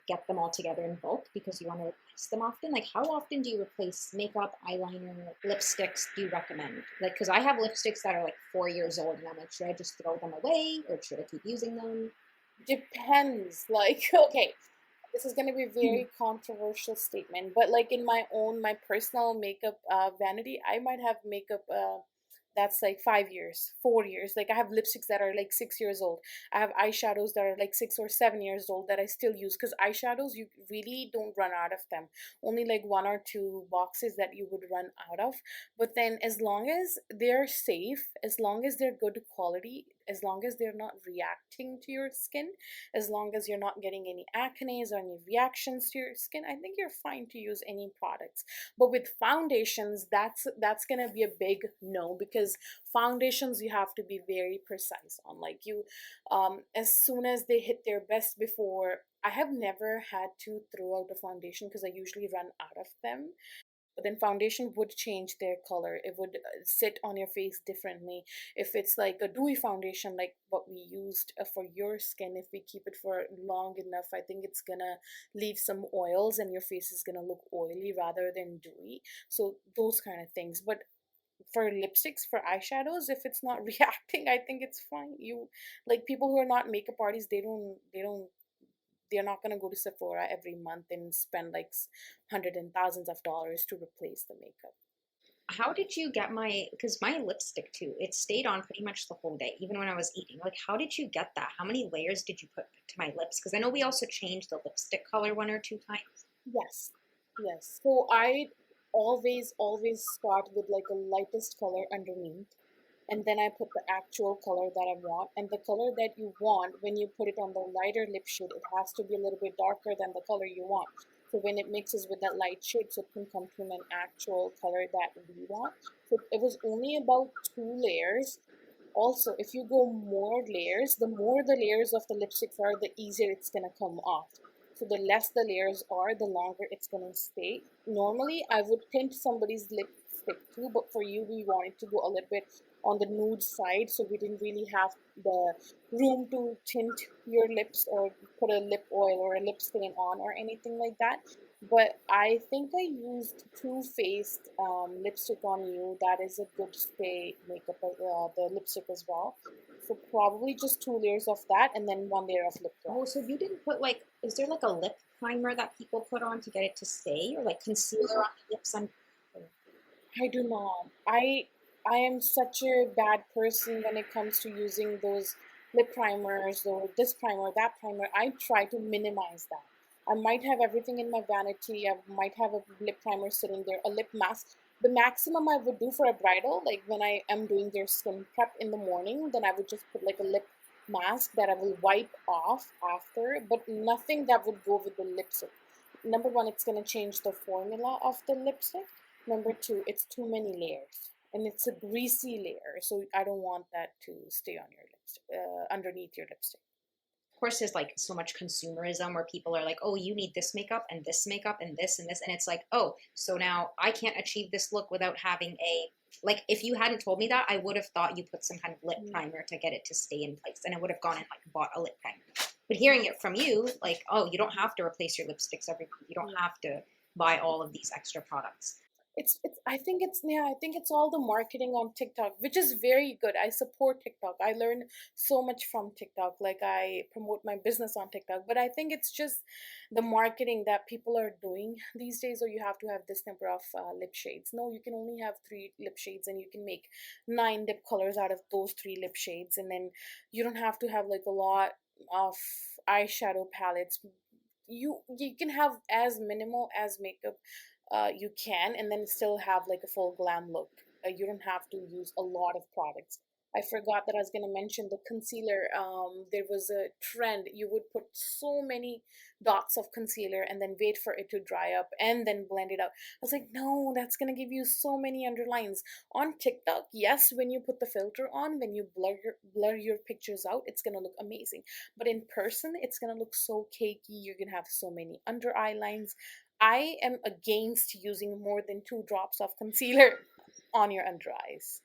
get them all together in bulk because you want to replace them often. Like, how often do you replace makeup, eyeliner, lipsticks? Do you recommend? Like, because I have lipsticks that are like 4 years old, and I'm like, should I just throw them away or should I keep using them? Depends. Like, okay, this is going to be a very controversial statement, but like in my own, my personal makeup vanity, I might have makeup that's like 5 years, 4 years. Like I have lipsticks that are like 6 years old. I have eyeshadows that are like 6 or 7 years old that I still use, because eyeshadows, you really don't run out of them. Only like one or two boxes that you would run out of. But then as long as they're safe, as long as they're good quality, as long as they're not reacting to your skin, as long as you're not getting any acne or any reactions to your skin, I think you're fine to use any products. But with foundations, that's gonna be a big no, because foundations you have to be very precise on. Like you, as soon as they hit their best, before, I have never had to throw out a foundation because I usually run out of them. But then foundation would change their color. It would sit on your face differently. If it's like a dewy foundation like what we used for your skin, if we keep it for long enough, I think it's gonna leave some oils and your face is gonna look oily rather than dewy. So those kind of things. But for lipsticks, for eyeshadows, if it's not reacting, I think it's fine. You, like, people who are not makeup artists, they're not going to go to Sephora every month and spend like hundreds and thousands of dollars to replace the makeup. How did you get my, because my lipstick too, it stayed on pretty much the whole day, even when I was eating. Like, how did you get that? How many layers did you put to my lips? Because I know we also changed the lipstick color one or two times. Yes, yes. So I always start with like a lightest color underneath, and then I put the actual color that I want. And the color that you want, when you put it on the lighter lip shade, it has to be a little bit darker than the color you want. So when it mixes with that light shade, so it can come to an actual color that we want. So it was only about 2 layers. Also, if you go more layers, the more the layers of the lipsticks are, the easier it's gonna come off. So the less the layers are, the longer it's gonna stay. Normally, I would tint somebody's lipstick too, but for you, we wanted to go a little bit on the nude side, so we didn't really have the room to tint your lips or put a lip oil or a lip stain on or anything like that. But I think I used Too Faced lipstick on you. That is a good stay makeup, the lipstick as well. So probably just 2 layers of that and then 1 layer of lip Oh, gloss. so you didn't put like, is there like a lip primer that people put on to get it to stay, or like concealer on the lips? On I do not. I am such a bad person when it comes to using those lip primers or this primer, that primer. I try to minimize that. I might have everything in my vanity. I might have a lip primer sitting there, a lip mask. The maximum I would do for a bridal, like when I am doing their skin prep in the morning, then I would just put like a lip mask that I will wipe off after, but nothing that would go with the lipstick. Number one, it's going to change the formula of the lipstick. Number two, it's too many layers and it's a greasy layer, so I don't want that to stay on your lips, underneath your lipstick. of course, there's like so much consumerism where people are like, oh, you need this makeup and this makeup and this and this. And it's like, oh, so now I can't achieve this look without having a, like, if you hadn't told me that, I would have thought you put some kind of lip Mm. primer to get it to stay in place. And I would have gone and like bought a lip primer. But hearing it from you, like, oh, you don't have to replace your lipsticks every month. You don't Yeah. have to buy all of these extra products. It's I think it's, yeah, I think it's all the marketing on TikTok, which is very good. I support TikTok. I learn so much from TikTok. Like I promote my business on TikTok, but I think it's just the marketing that people are doing these days. Or you have to have this number of lip shades. No, you can only have 3 lip shades, and you can make 9 lip colors out of those 3 lip shades, and then you don't have to have like a lot of eyeshadow palettes. You can have as minimal as makeup you can, and then still have like a full glam look. You don't have to use a lot of products. I forgot that I was going to mention the concealer. There was a trend. You would put so many dots of concealer and then wait for it to dry up and then blend it out. I was like, no, that's going to give you so many underlines. On TikTok, yes, when you put the filter on, when you blur your pictures out, it's going to look amazing. But in person, it's going to look so cakey. You're going to have so many under eye lines. I am against using more than 2 drops of concealer on your under eyes.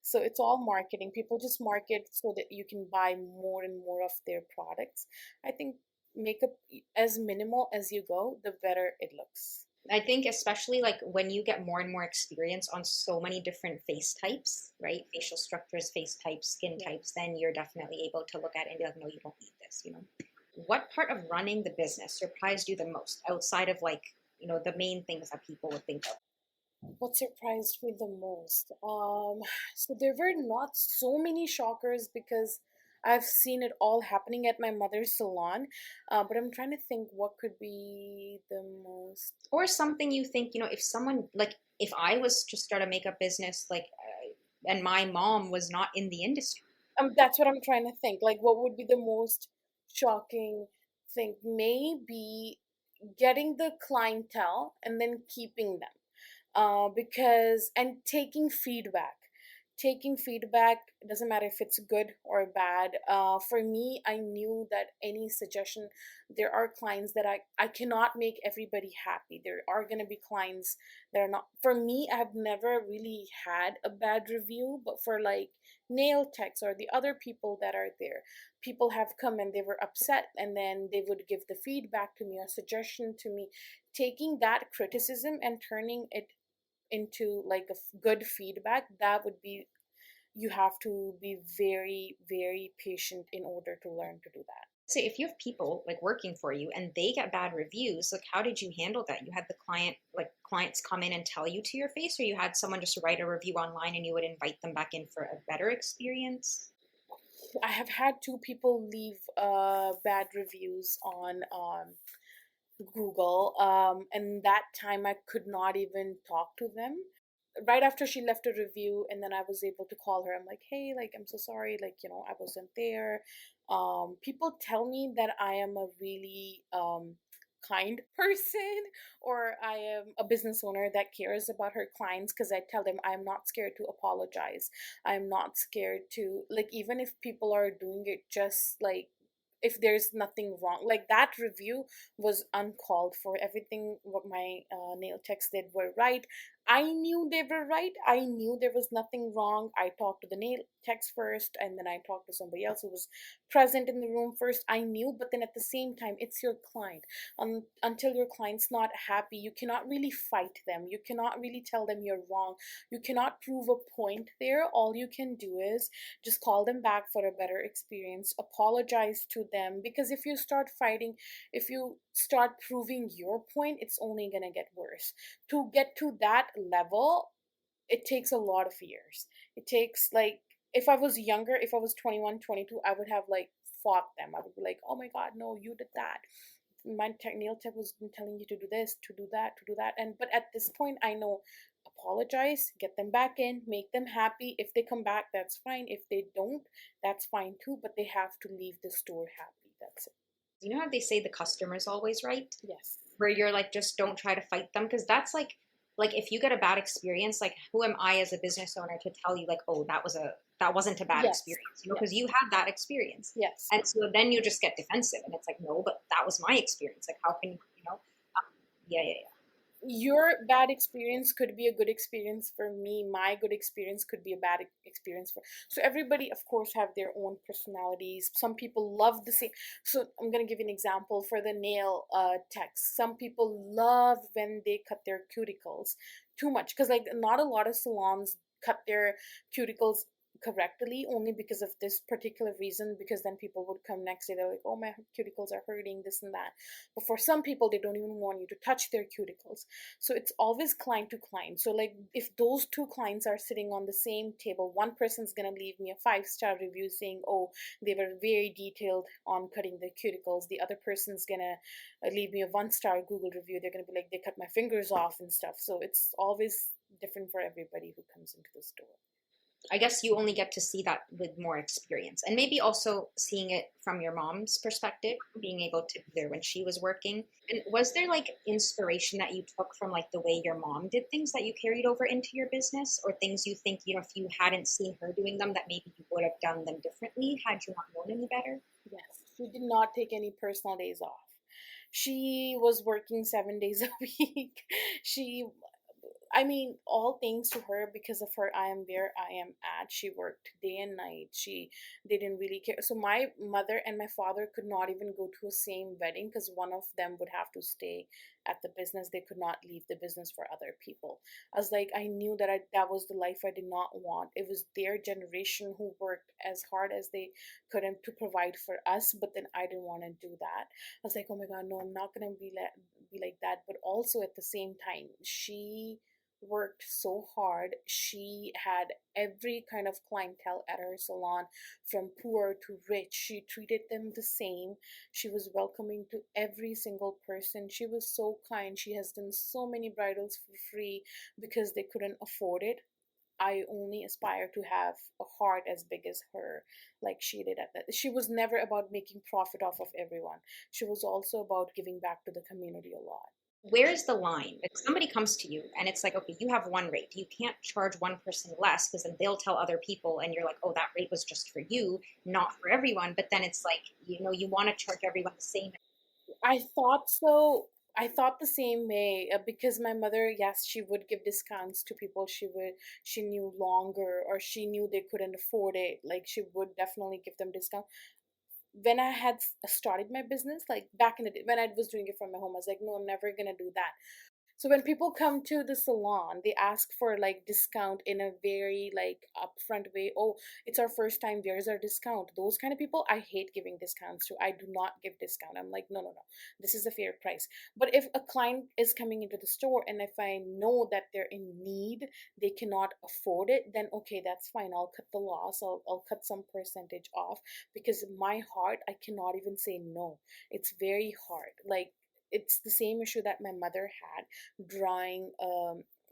So it's all marketing. People just market so that you can buy more and more of their products. I think makeup, as minimal as you go, the better it looks. I think especially like when you get more and more experience on so many different face types, right? Facial structures, face types, skin Yeah. types, then you're definitely able to look at it and be like, no, you don't need this, you know? What part of running the business surprised you the most outside of like, you know, the main things that people would think of? What surprised me the most? So there were not so many shockers because I've seen it all happening at my mother's salon. But I'm trying to think what could be the most. Or something you think, you know, if someone, like, if I was to start a makeup business, like, and my mom was not in the industry, That's what I'm trying to think. Like, what would be the most shocking thing? Maybe getting the clientele and then keeping them. Because and taking feedback, it doesn't matter if it's good or bad. For me, I knew that any suggestion, there are clients that I cannot make everybody happy. There are going to be clients that are not, for me, I've never really had a bad review, but for like nail techs or the other people that are there, people have come and they were upset, and then they would give the feedback to me or suggestion to me. Taking that criticism and turning it into like good feedback, that would be, you have to be very very patient in order to learn to do that. say if you have people like working for you and they get bad reviews, like how did you handle that? You had the client, like clients come in and tell you to your face, or you had someone just write a review online and you would invite them back in for a better experience? I have had 2 people leave bad reviews on Google, and that time I could not even talk to them. Right after she left a review, and then I was able to call her. I'm like, hey, like, I'm so sorry, like, I wasn't there. People tell me that I am a really kind person, or I am a business owner that cares about her clients, because I tell them I'm not scared to apologize. I'm not scared to, like, even if people are doing it just like, if there's nothing wrong, like that review was uncalled for. Everything what my nail techs did were right. I knew they were right. I knew there was nothing wrong. I talked to the nail techs first, and then I talked to somebody else who was present in the room first. I knew, but then at the same time, it's your client. Until your client's not happy, you cannot really fight them. You cannot really tell them you're wrong. You cannot prove a point there. All you can do is just call them back for a better experience, apologize to them, because if you start fighting, if you start proving your point, it's only going to get worse. To get to that level, it takes a lot of years. It takes, like, if I was younger, if I was 21, 22, I would have like fought them. I would be like, oh my god, no, you did that. My nail tech was telling you to do this, to do that, to do that. And but at this point, I know, apologize, get them back in, make them happy. If they come back, that's fine. If they don't, that's fine too, but they have to leave the store happy. That's it. You know how they say the customer's always right? Yes. Where you're like, just don't try to fight them, because that's like if you get a bad experience, like who am I as a business owner to tell you like, oh, that wasn't a bad Yes. experience, you know, because Yes. you had that experience. Yes. And so then you just get defensive, and it's like, no, but that was my experience. Like, how can you know? Yeah, yeah, Your bad experience could be a good experience for me. My good experience could be a bad experience for, so everybody of course have their own personalities. Some people love the same. So I'm going to give you an example for the nail techs. Some people love when they cut their cuticles too much, because like not a lot of salons cut their cuticles correctly, only because of this particular reason, because then people would come next day, they're like, oh, my cuticles are hurting, this and that. But for some people, they don't even want you to touch their cuticles. So it's always client to client. So like if those two clients are sitting on the same table, one person's gonna leave me a 5-star review saying, oh, they were very detailed on cutting the cuticles. The other person's gonna leave me a 1-star Google review. They're gonna be like, they cut my fingers off and stuff. So it's always different for everybody who comes into the store. I guess you only get to see that with more experience, and maybe also seeing it from your mom's perspective, being able to be there when she was working. And was there like inspiration that you took from like the way your mom did things that you carried over into your business, or things you think, you know, if you hadn't seen her doing them, that maybe you would have done them differently had you not known any better? Yes, she did not take any personal days off. She was working 7 days a week. She, I mean, all thanks to her, because of her, I am where I am at. She worked day and night. She didn't really care. So my mother and my father could not even go to a same wedding, because one of them would have to stay at the business. They could not leave the business for other people. I was like, I knew that that was the life I did not want. It was their generation who worked as hard as they couldn't to provide for us, but then I didn't want to do that. I was like, oh my god, no, I'm not gonna be like that. But also at the same time, she worked so hard. She had every kind of clientele at her salon, from poor to rich. She treated them the same. She was welcoming to every single person. She was so kind. She has done so many bridals for free because they couldn't afford it. I only aspire to have a heart as big as her, like she did at that. She was never about making profit off of everyone. She was also about giving back to the community a lot. Where's the line? If somebody comes to you and it's like, okay, you have one rate, you can't charge one person less, because then they'll tell other people, and you're like, oh, that rate was just for you, not for everyone. But then it's like, you know, you want to charge everyone the same. I thought so. I thought the same way, because my mother, yes, she would give discounts to people she knew longer, or she knew they couldn't afford it. Like she would definitely give them discount. When I had started my business, like back in the day, when I was doing it from my home, I was like, no, I'm never gonna do that. So when people come to the salon, they ask for like discount in a very like upfront way. Oh, it's our first time. Where's our discount? Those kind of people, I hate giving discounts to. I do not give discount. I'm like, no, no, no. This is a fair price. But if a client is coming into the store and if I know that they're in need, they cannot afford it, then okay, that's fine. I'll cut the loss. I'll cut some percentage off, because my heart, I cannot even say no. It's very hard. Like it's the same issue that my mother had, drawing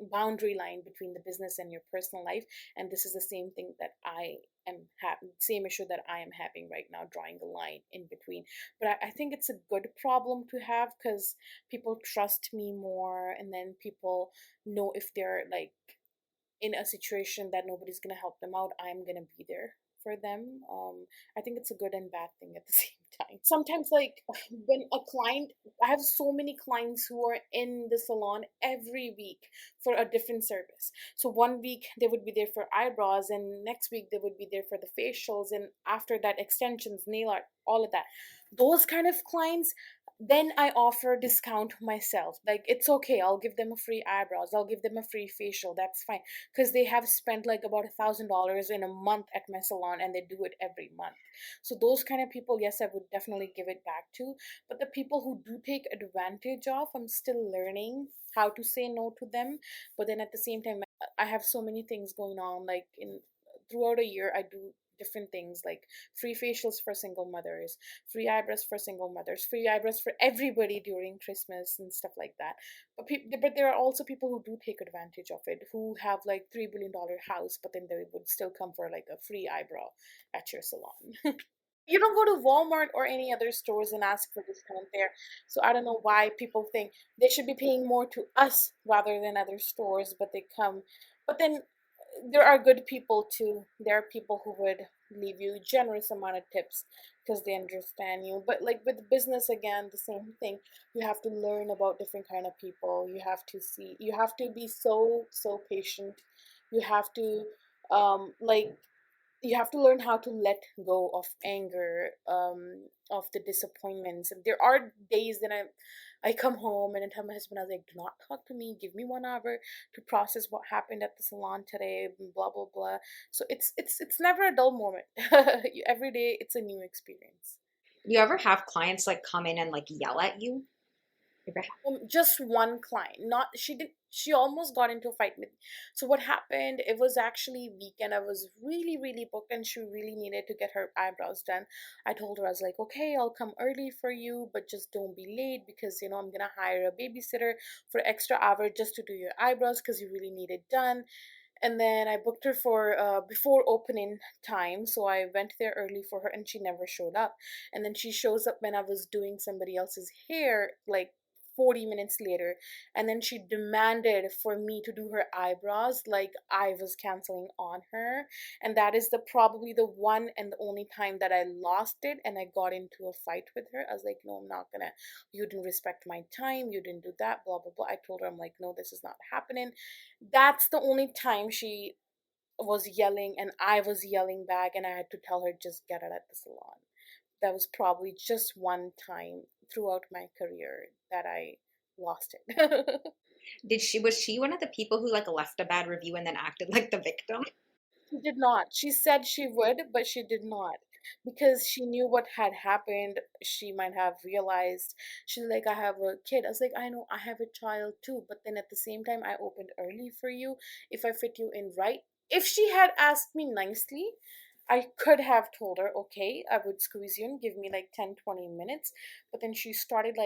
boundary line between the business and your personal life. And this is the same thing that I am having, same issue that I am having right now, drawing the line in between. But I think it's a good problem to have, because people trust me more, and then people know if they're like in a situation that nobody's gonna help them out, I'm gonna be there for them. I think it's a good and bad thing at the same time. Sometimes, like when a client, I have so many clients who are in the salon every week for a different service. So one week they would be there for eyebrows, and next week they would be there for the facials, and after that, extensions, nail art, all of that. Those kind of clients, then I offer discount myself. Like, it's okay, I'll give them a free eyebrows, I'll give them a free facial, that's fine, because they have spent like about $1,000 in a month at my salon, and they do it every month. So those kind of people, yes, I would definitely give it back to. But the people who do take advantage of, I'm still learning how to say no to them. But then at the same time, I have so many things going on, like in throughout a year I do different things, like free facials for single mothers, free eyebrows for single mothers, free eyebrows for everybody during Christmas and stuff like that. But there are also people who do take advantage of it, who have like $3 billion house, but then they would still come for like a free eyebrow at your salon. You don't go to Walmart or any other stores and ask for discount there. So I don't know why people think they should be paying more to us rather than other stores, but they come. But then there are good people too. There are people who would leave you generous amount of tips because they understand you. But like with business, again, the same thing. You have to learn about different kind of people. You have to see. You have to be so patient. You have to like you have to learn how to let go of anger, of the disappointments. There are days that I come home and I tell my husband, I was like, do not talk to me, give me 1 hour to process what happened at the salon today, blah blah blah. So it's never a dull moment. Every day it's a new experience. You ever have clients like come in and like yell at you? Ever Just one client, not she did she almost got into a fight with. So what happened, it was actually weekend, I was really booked, and she really needed to get her eyebrows done. I told her, I was like, okay, I'll come early for you, but just don't be late, because I'm gonna hire a babysitter for extra hour just to do your eyebrows, because you really need it done. And then I booked her for before opening time, so I went there early for her, and she never showed up. And then she shows up when I was doing somebody else's hair, like 40 minutes later, and then she demanded for me to do her eyebrows like I was canceling on her. And that is the probably the one and the only time that I lost it, and I got into a fight with her. I was like, no, I'm not gonna, you didn't respect my time, you didn't do that, blah blah blah. I told her, I'm like, no, this is not happening. That's the only time she was yelling and I was yelling back, and I had to tell her, just get it at the salon. That was probably just one time throughout my career that I lost it. did she was she one of the people who like left a bad review and then acted like the victim? She did not. She said she would, but she did not. Because she knew what had happened. She might have realized. She's like, I have a kid. I was like, I know, I have a child too. But then at the same time, I opened early for you. If I fit you in right. If she had asked me nicely, I could have told her, okay, I would squeeze you and give me like 10-20 minutes. But then she started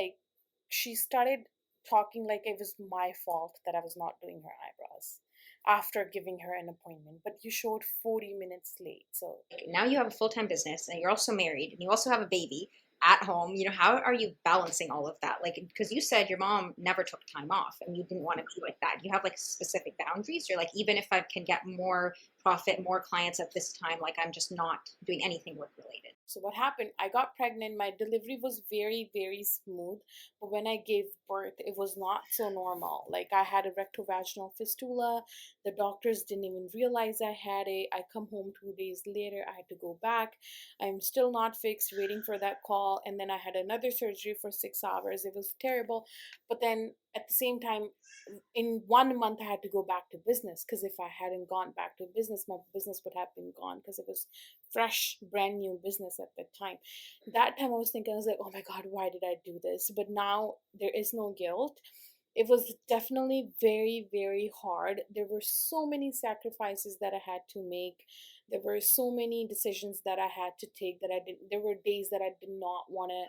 talking like it was my fault that I was not doing her eyebrows after giving her an appointment. But you showed 40 minutes late. So Now you have a full-time business and you're also married and you also have a baby at home. How are you balancing all of that? Like, because you said your mom never took time off and you didn't want to be like that. You have like specific boundaries. You're like, even if I can get more profit, more clients at this time, like I'm just not doing anything work related. So what happened? I got pregnant. My delivery was very smooth, but when I gave birth, it was not so normal. Like, I had a rectovaginal fistula. The doctors didn't even realize I had it. I come home 2 days later. I had to go back. I'm still not fixed, waiting for that call. And then I had another surgery for 6 hours. It was terrible. But then at the same time, in 1 month I had to go back to business, because if I hadn't gone back to business, my business would have been gone, because it was fresh, brand new business at that time. That time I was thinking, I was like, oh my God, why did I do this? But now there is no guilt. It was definitely very hard. There were so many sacrifices that I had to make. There were so many decisions that I had to take that I didn't, there were days that I did not want to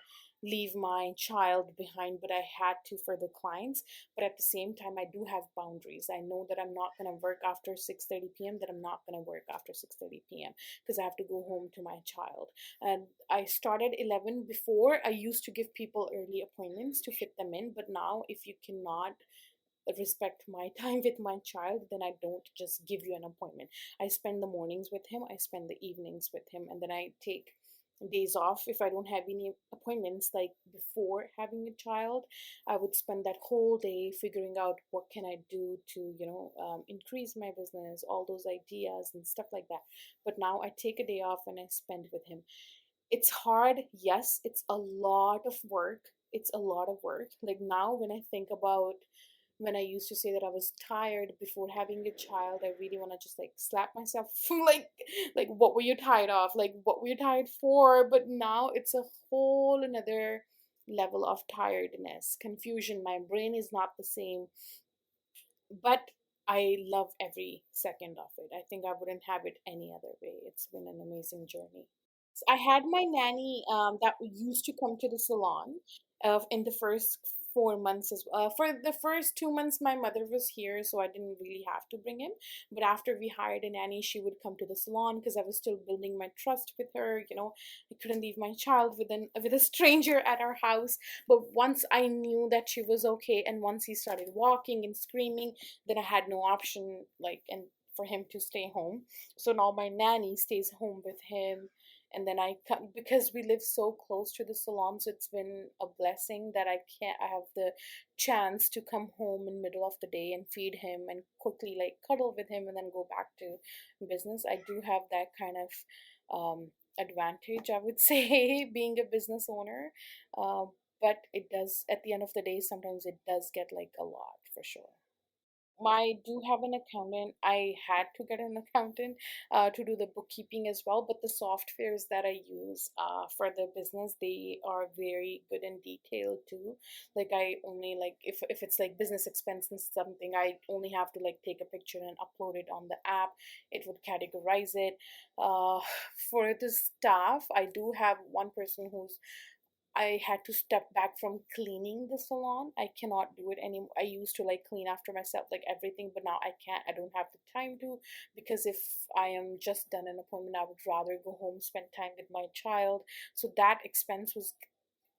leave my child behind, but I had to for the clients. But at the same time, I do have boundaries. I know that I'm not going to work after 6:30 p.m., that I'm not going to work after 6:30 p.m. because I have to go home to my child. And I started 11. Before, I used to give people early appointments to fit them in, but now if you cannot respect my time with my child, then I don't just give you an appointment. I spend the mornings with him, I spend the evenings with him, and then I take days off if I don't have any appointments. Like before having a child, I would spend that whole day figuring out what can I do to, increase my business, all those ideas and stuff like that. But now I take a day off and I spend with him. It's hard, yes, it's a lot of work. It's a lot of work. Like now, when I think about when I used to say that I was tired before having a child, I really want to just like slap myself like what were you tired of? Like what were you tired for? But now it's a whole another level of tiredness, confusion. My brain is not the same, but I love every second of it. I think I wouldn't have it any other way. It's been an amazing journey. I had my nanny that used to come to the salon in the first 4 months as well. For the first 2 months, my mother was here, so I didn't really have to bring him. But after we hired a nanny, she would come to the salon because I was still building my trust with her. I couldn't leave my child with a stranger at our house. But once I knew that she was okay, and once he started walking and screaming, then I had no option, and for him to stay home. So now my nanny stays home with him, and then I come because we live so close to the salon, so it's been a blessing that I have the chance to come home in middle of the day and feed him and quickly like cuddle with him and then go back to business. I do have that kind of advantage, I would say, being a business owner. uh, but it does, at the end of the day, sometimes it does get like a lot, for sure. I do have an accountant. I had to get an accountant to do the bookkeeping as well. But the softwares that I use for the business, they are very good and detailed too. Like I only like if it's like business expense and something, I only have to like take a picture and upload it on the app. It would categorize it. Uh, for the staff, I do have one person who's I had to step back from cleaning the salon. I cannot do it anymore. I used to like clean after myself, like everything, but now I can't. I don't have the time to, because if I am just done an appointment, I would rather go home, spend time with my child. So that expense was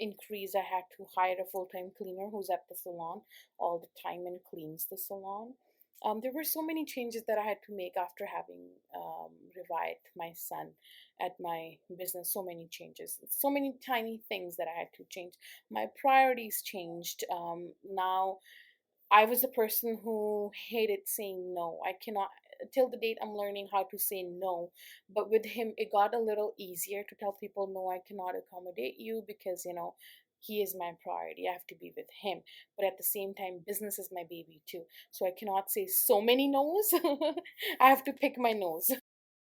increased. I had to hire a full-time cleaner who's at the salon all the time and cleans the salon. There were so many changes that I had to make after having revived my son at my business. So many changes, so many tiny things that I had to change. My priorities changed. Now I was a person who hated saying no. I cannot, till the date, I'm learning how to say no. But with him, it got a little easier to tell people, no, I cannot accommodate you because, he is my priority. I have to be with him. But at the same time, business is my baby too. So I cannot say so many no's. I have to pick my no's.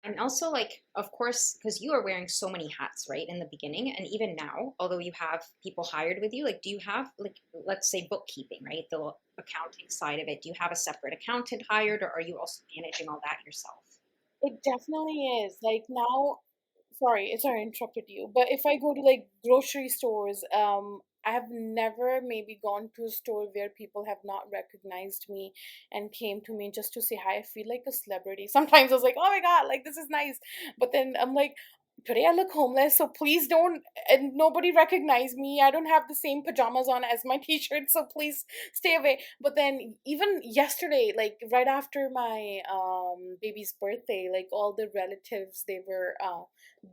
And also, like, of course, because you are wearing so many hats, right, in the beginning, and even now, although you have people hired with you, like, do you have, like, let's say bookkeeping, right, the accounting side of it? Do you have a separate accountant hired, or are you also managing all that yourself? It definitely is. Like now, sorry, I interrupted you. But if I go to like grocery stores, I have never maybe gone to a store where people have not recognized me and came to me just to say hi. I feel like a celebrity. Sometimes I was like, oh my God, like this is nice. But then I'm like, today I look homeless, so please don't, and nobody recognize me. I don't have the same pajamas on as my t-shirt, so please stay away. But then even yesterday, like right after my baby's birthday, like all the relatives, they were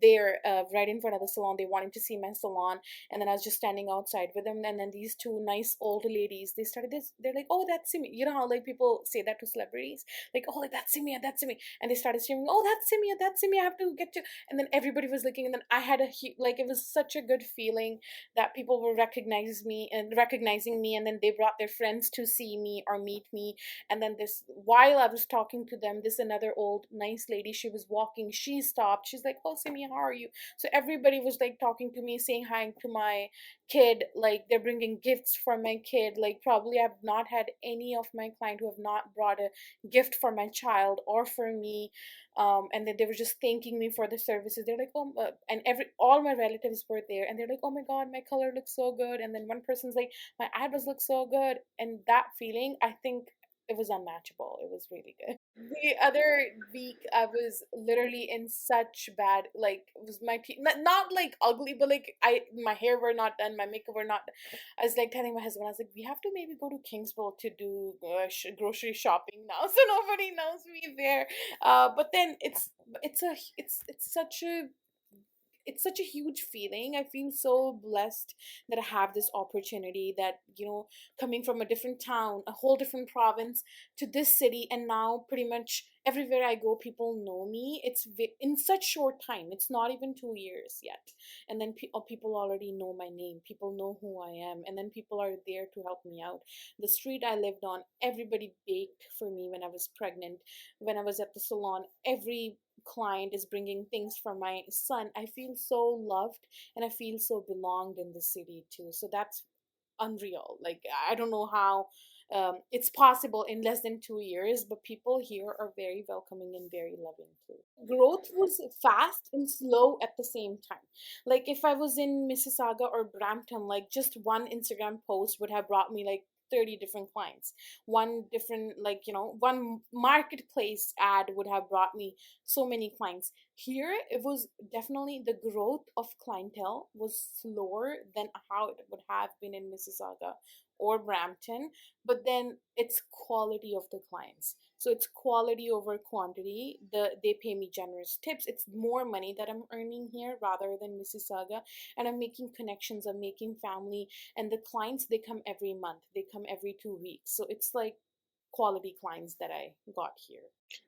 there right in front of the salon. They wanted to see my salon, and then I was just standing outside with them, and then these two nice old ladies, they started this, they're like, oh, that's Simmie. You know how like people say that to celebrities, like, oh, like that's Simmie, that's Simmie. And they started screaming, oh, that's Simmie, I have to get to. And then everybody was looking, and then I had like, it was such a good feeling that people were recognizing me, and then they brought their friends to see me or meet me. And then this, while I was talking to them, this another old nice lady, she was walking, she stopped, she's like, oh, Simmie, how are you? So everybody was like talking to me, saying hi to my kid, like they're bringing gifts for my kid. Like probably I've not had any of my client who have not brought a gift for my child or for me. And then they were just thanking me for the services. They're like, oh, and all my relatives were there, and they're like, oh my god, my color looks so good. And then one person's like, my eyebrows look so good. And that feeling, I think it was unmatchable. It was really good. The other week, I was literally in such bad, like, it was my not like ugly, but like my hair were not done, my makeup were not. I was like telling my husband, I was like, we have to maybe go to Kingsville to do grocery shopping now, so nobody knows me there. But then it's such a huge feeling. I feel so blessed that I have this opportunity, that, coming from a different town, a whole different province, to this city, and now pretty much everywhere I go, people know me. It's in such short time. It's not even 2 years yet. And then people already know my name. People know who I am. And then people are there to help me out. The street I lived on, everybody baked for me when I was pregnant. When I was at the salon, every client is bringing things for my son. I feel so loved, and I feel so belonged in the city too. So that's unreal. Like, I don't know how it's possible in less than 2 years, but people here are very welcoming and very loving too. Growth was fast and slow at the same time. Like, if I was in Mississauga or Brampton, like, just one Instagram post would have brought me like 30 different clients. One different, like, one marketplace ad would have brought me so many clients. Here, it was definitely, the growth of clientele was slower than how it would have been in Mississauga or Brampton, but then it's quality of the clients. So it's quality over quantity. They pay me generous tips. It's more money that I'm earning here rather than Mississauga, and I'm making connections. I'm making family, and the clients, they come every month. They come every 2 weeks. So it's like quality clients that I got here.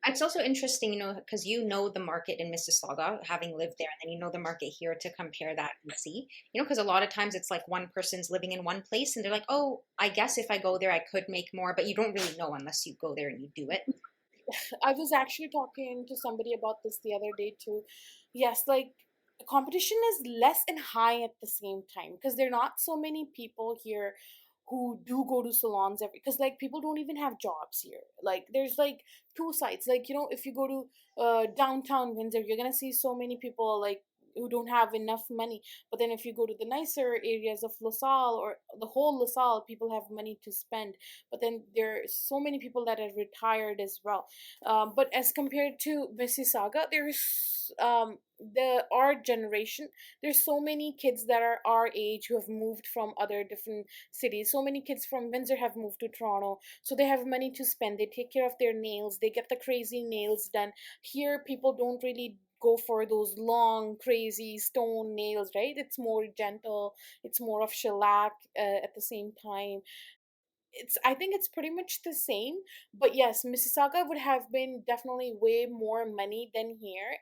It's also interesting, because you know the market in Mississauga, having lived there, and then you know the market here to compare that and see, because a lot of times it's like one person's living in one place and they're like, oh, I guess if I go there, I could make more, but you don't really know unless you go there and you do it. I was actually talking to somebody about this the other day too. Yes, like, competition is less and high at the same time, because there are not so many people here who do go to salons every, because like people don't even have jobs here. Like, there's like two sides. Like, if you go to downtown Windsor, you're gonna see so many people like who don't have enough money. But then if you go to the nicer areas of LaSalle or the whole LaSalle, people have money to spend. But then there are so many people that are retired as well. But as compared to Mississauga, there's our generation, there's so many kids that are our age who have moved from other different cities. So many kids from Windsor have moved to Toronto, so they have money to spend. They take care of their nails, they get the crazy nails done. Here, people don't really go for those long crazy stone nails, right? It's more gentle, it's more of shellac at the same time. I think it's pretty much the same. But yes, Mississauga would have been definitely way more money than here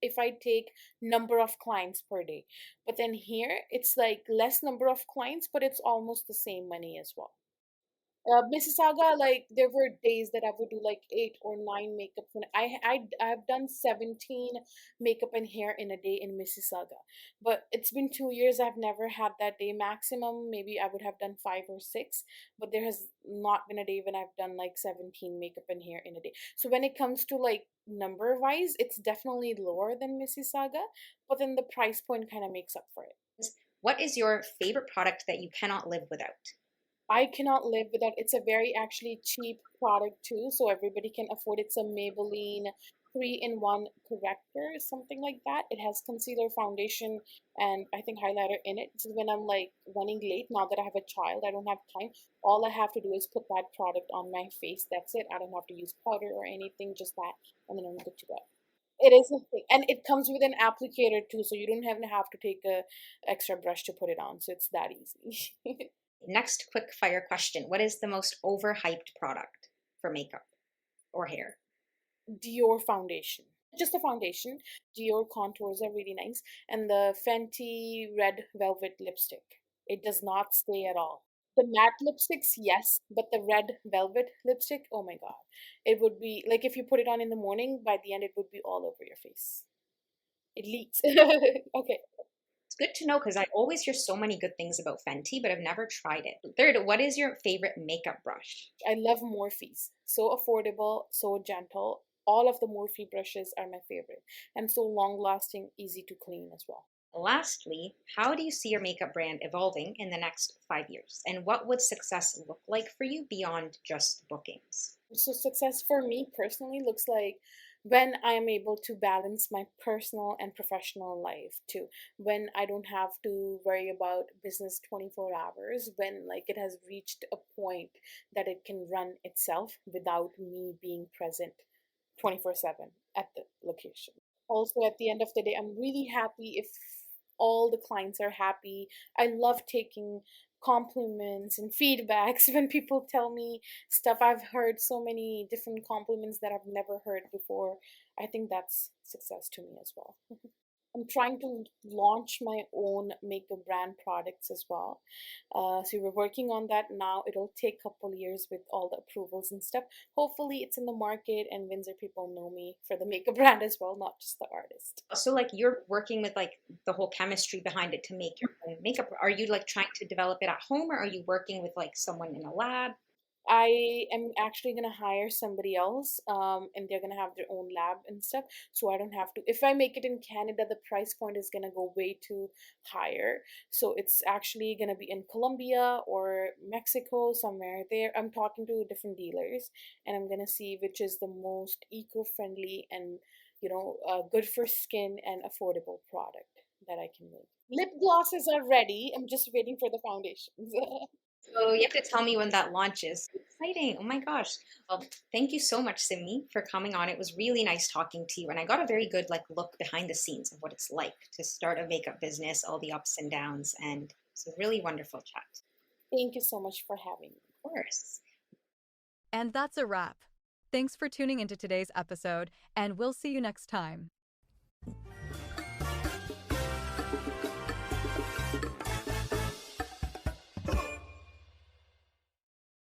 if I take number of clients per day. But then here, it's like less number of clients, but it's almost the same money as well. Mississauga, like, there were days that I would do like 8 or 9 makeups, and I've done 17 makeup and hair in a day in Mississauga. But it's been 2 years. I've never had that day. Maximum, maybe I would have done 5 or 6, but there has not been a day when I've done like 17 makeup and hair in a day. So when it comes to like number wise, it's definitely lower than Mississauga, but then the price point kind of makes up for it. What is your favorite product that you cannot live without? I cannot live without. It's a very actually cheap product too, so everybody can afford. It's a Maybelline 3-in-1 corrector, something like that. It has concealer, foundation, and I think highlighter in it. So when I'm like running late, now that I have a child, I don't have time. All I have to do is put that product on my face. That's it. I don't have to use powder or anything, just that, and then I'm good to go. It is a thing, and it comes with an applicator too, so you don't even have to take a extra brush to put it on. So it's that easy. Next quick fire question. What is the most overhyped product for makeup or hair? Dior foundation. Just the foundation. Dior contours are really nice. And the Fenty Red Velvet lipstick. It does not stay at all. The matte lipsticks, yes, but the red velvet lipstick, oh my god. It would be like if you put it on in the morning, by the end it would be all over your face. It leaks. Okay. It's good to know because I always hear so many good things about Fenty, but I've never tried it. Third, what is your favorite makeup brush? I love Morphe's. So affordable, so gentle. all of the Morphe brushes are my favorite, and so long lasting, easy to clean as well. Lastly, how do you see your makeup brand evolving in the next 5 years? And what would success look like for you beyond just bookings? So success for me personally looks like when I am able to balance my personal and professional life too. When I don't have to worry about business 24 hours, when like it has reached a point that it can run itself without me being present 24/7 at the location. Also, at the end of the day, I'm really happy if all the clients are happy. I love taking compliments and feedbacks when people tell me stuff. I've heard so many different compliments that I've never heard before. I think that's success to me as well. I'm trying to launch my own makeup brand products as well. So we're working on that now. It'll take a couple years with all the approvals and stuff. Hopefully, it's in the market and Windsor people know me for the makeup brand as well, not just the artist. So like you're working with like the whole chemistry behind it to make your own makeup. Are you like trying to develop it at home, or are you working with like someone in a lab? I am actually gonna hire somebody else, and they're gonna have their own lab and stuff, so I don't have to. If I make it in Canada, the price point is gonna go way too higher. So it's actually gonna be in Colombia or Mexico, somewhere there. I'm talking to different dealers, and I'm gonna see which is the most eco-friendly and good for skin and affordable product that I can make. Lip glosses are ready. I'm just waiting for the foundations. So you have to tell me when that launches. Exciting. Oh my gosh. Well, thank you so much, Simmie, for coming on. It was really nice talking to you. And I got a very good like look behind the scenes of what it's like to start a makeup business, all the ups and downs. And it's a really wonderful chat. Thank you so much for having me. Of course. And that's a wrap. Thanks for tuning into today's episode, and we'll see you next time.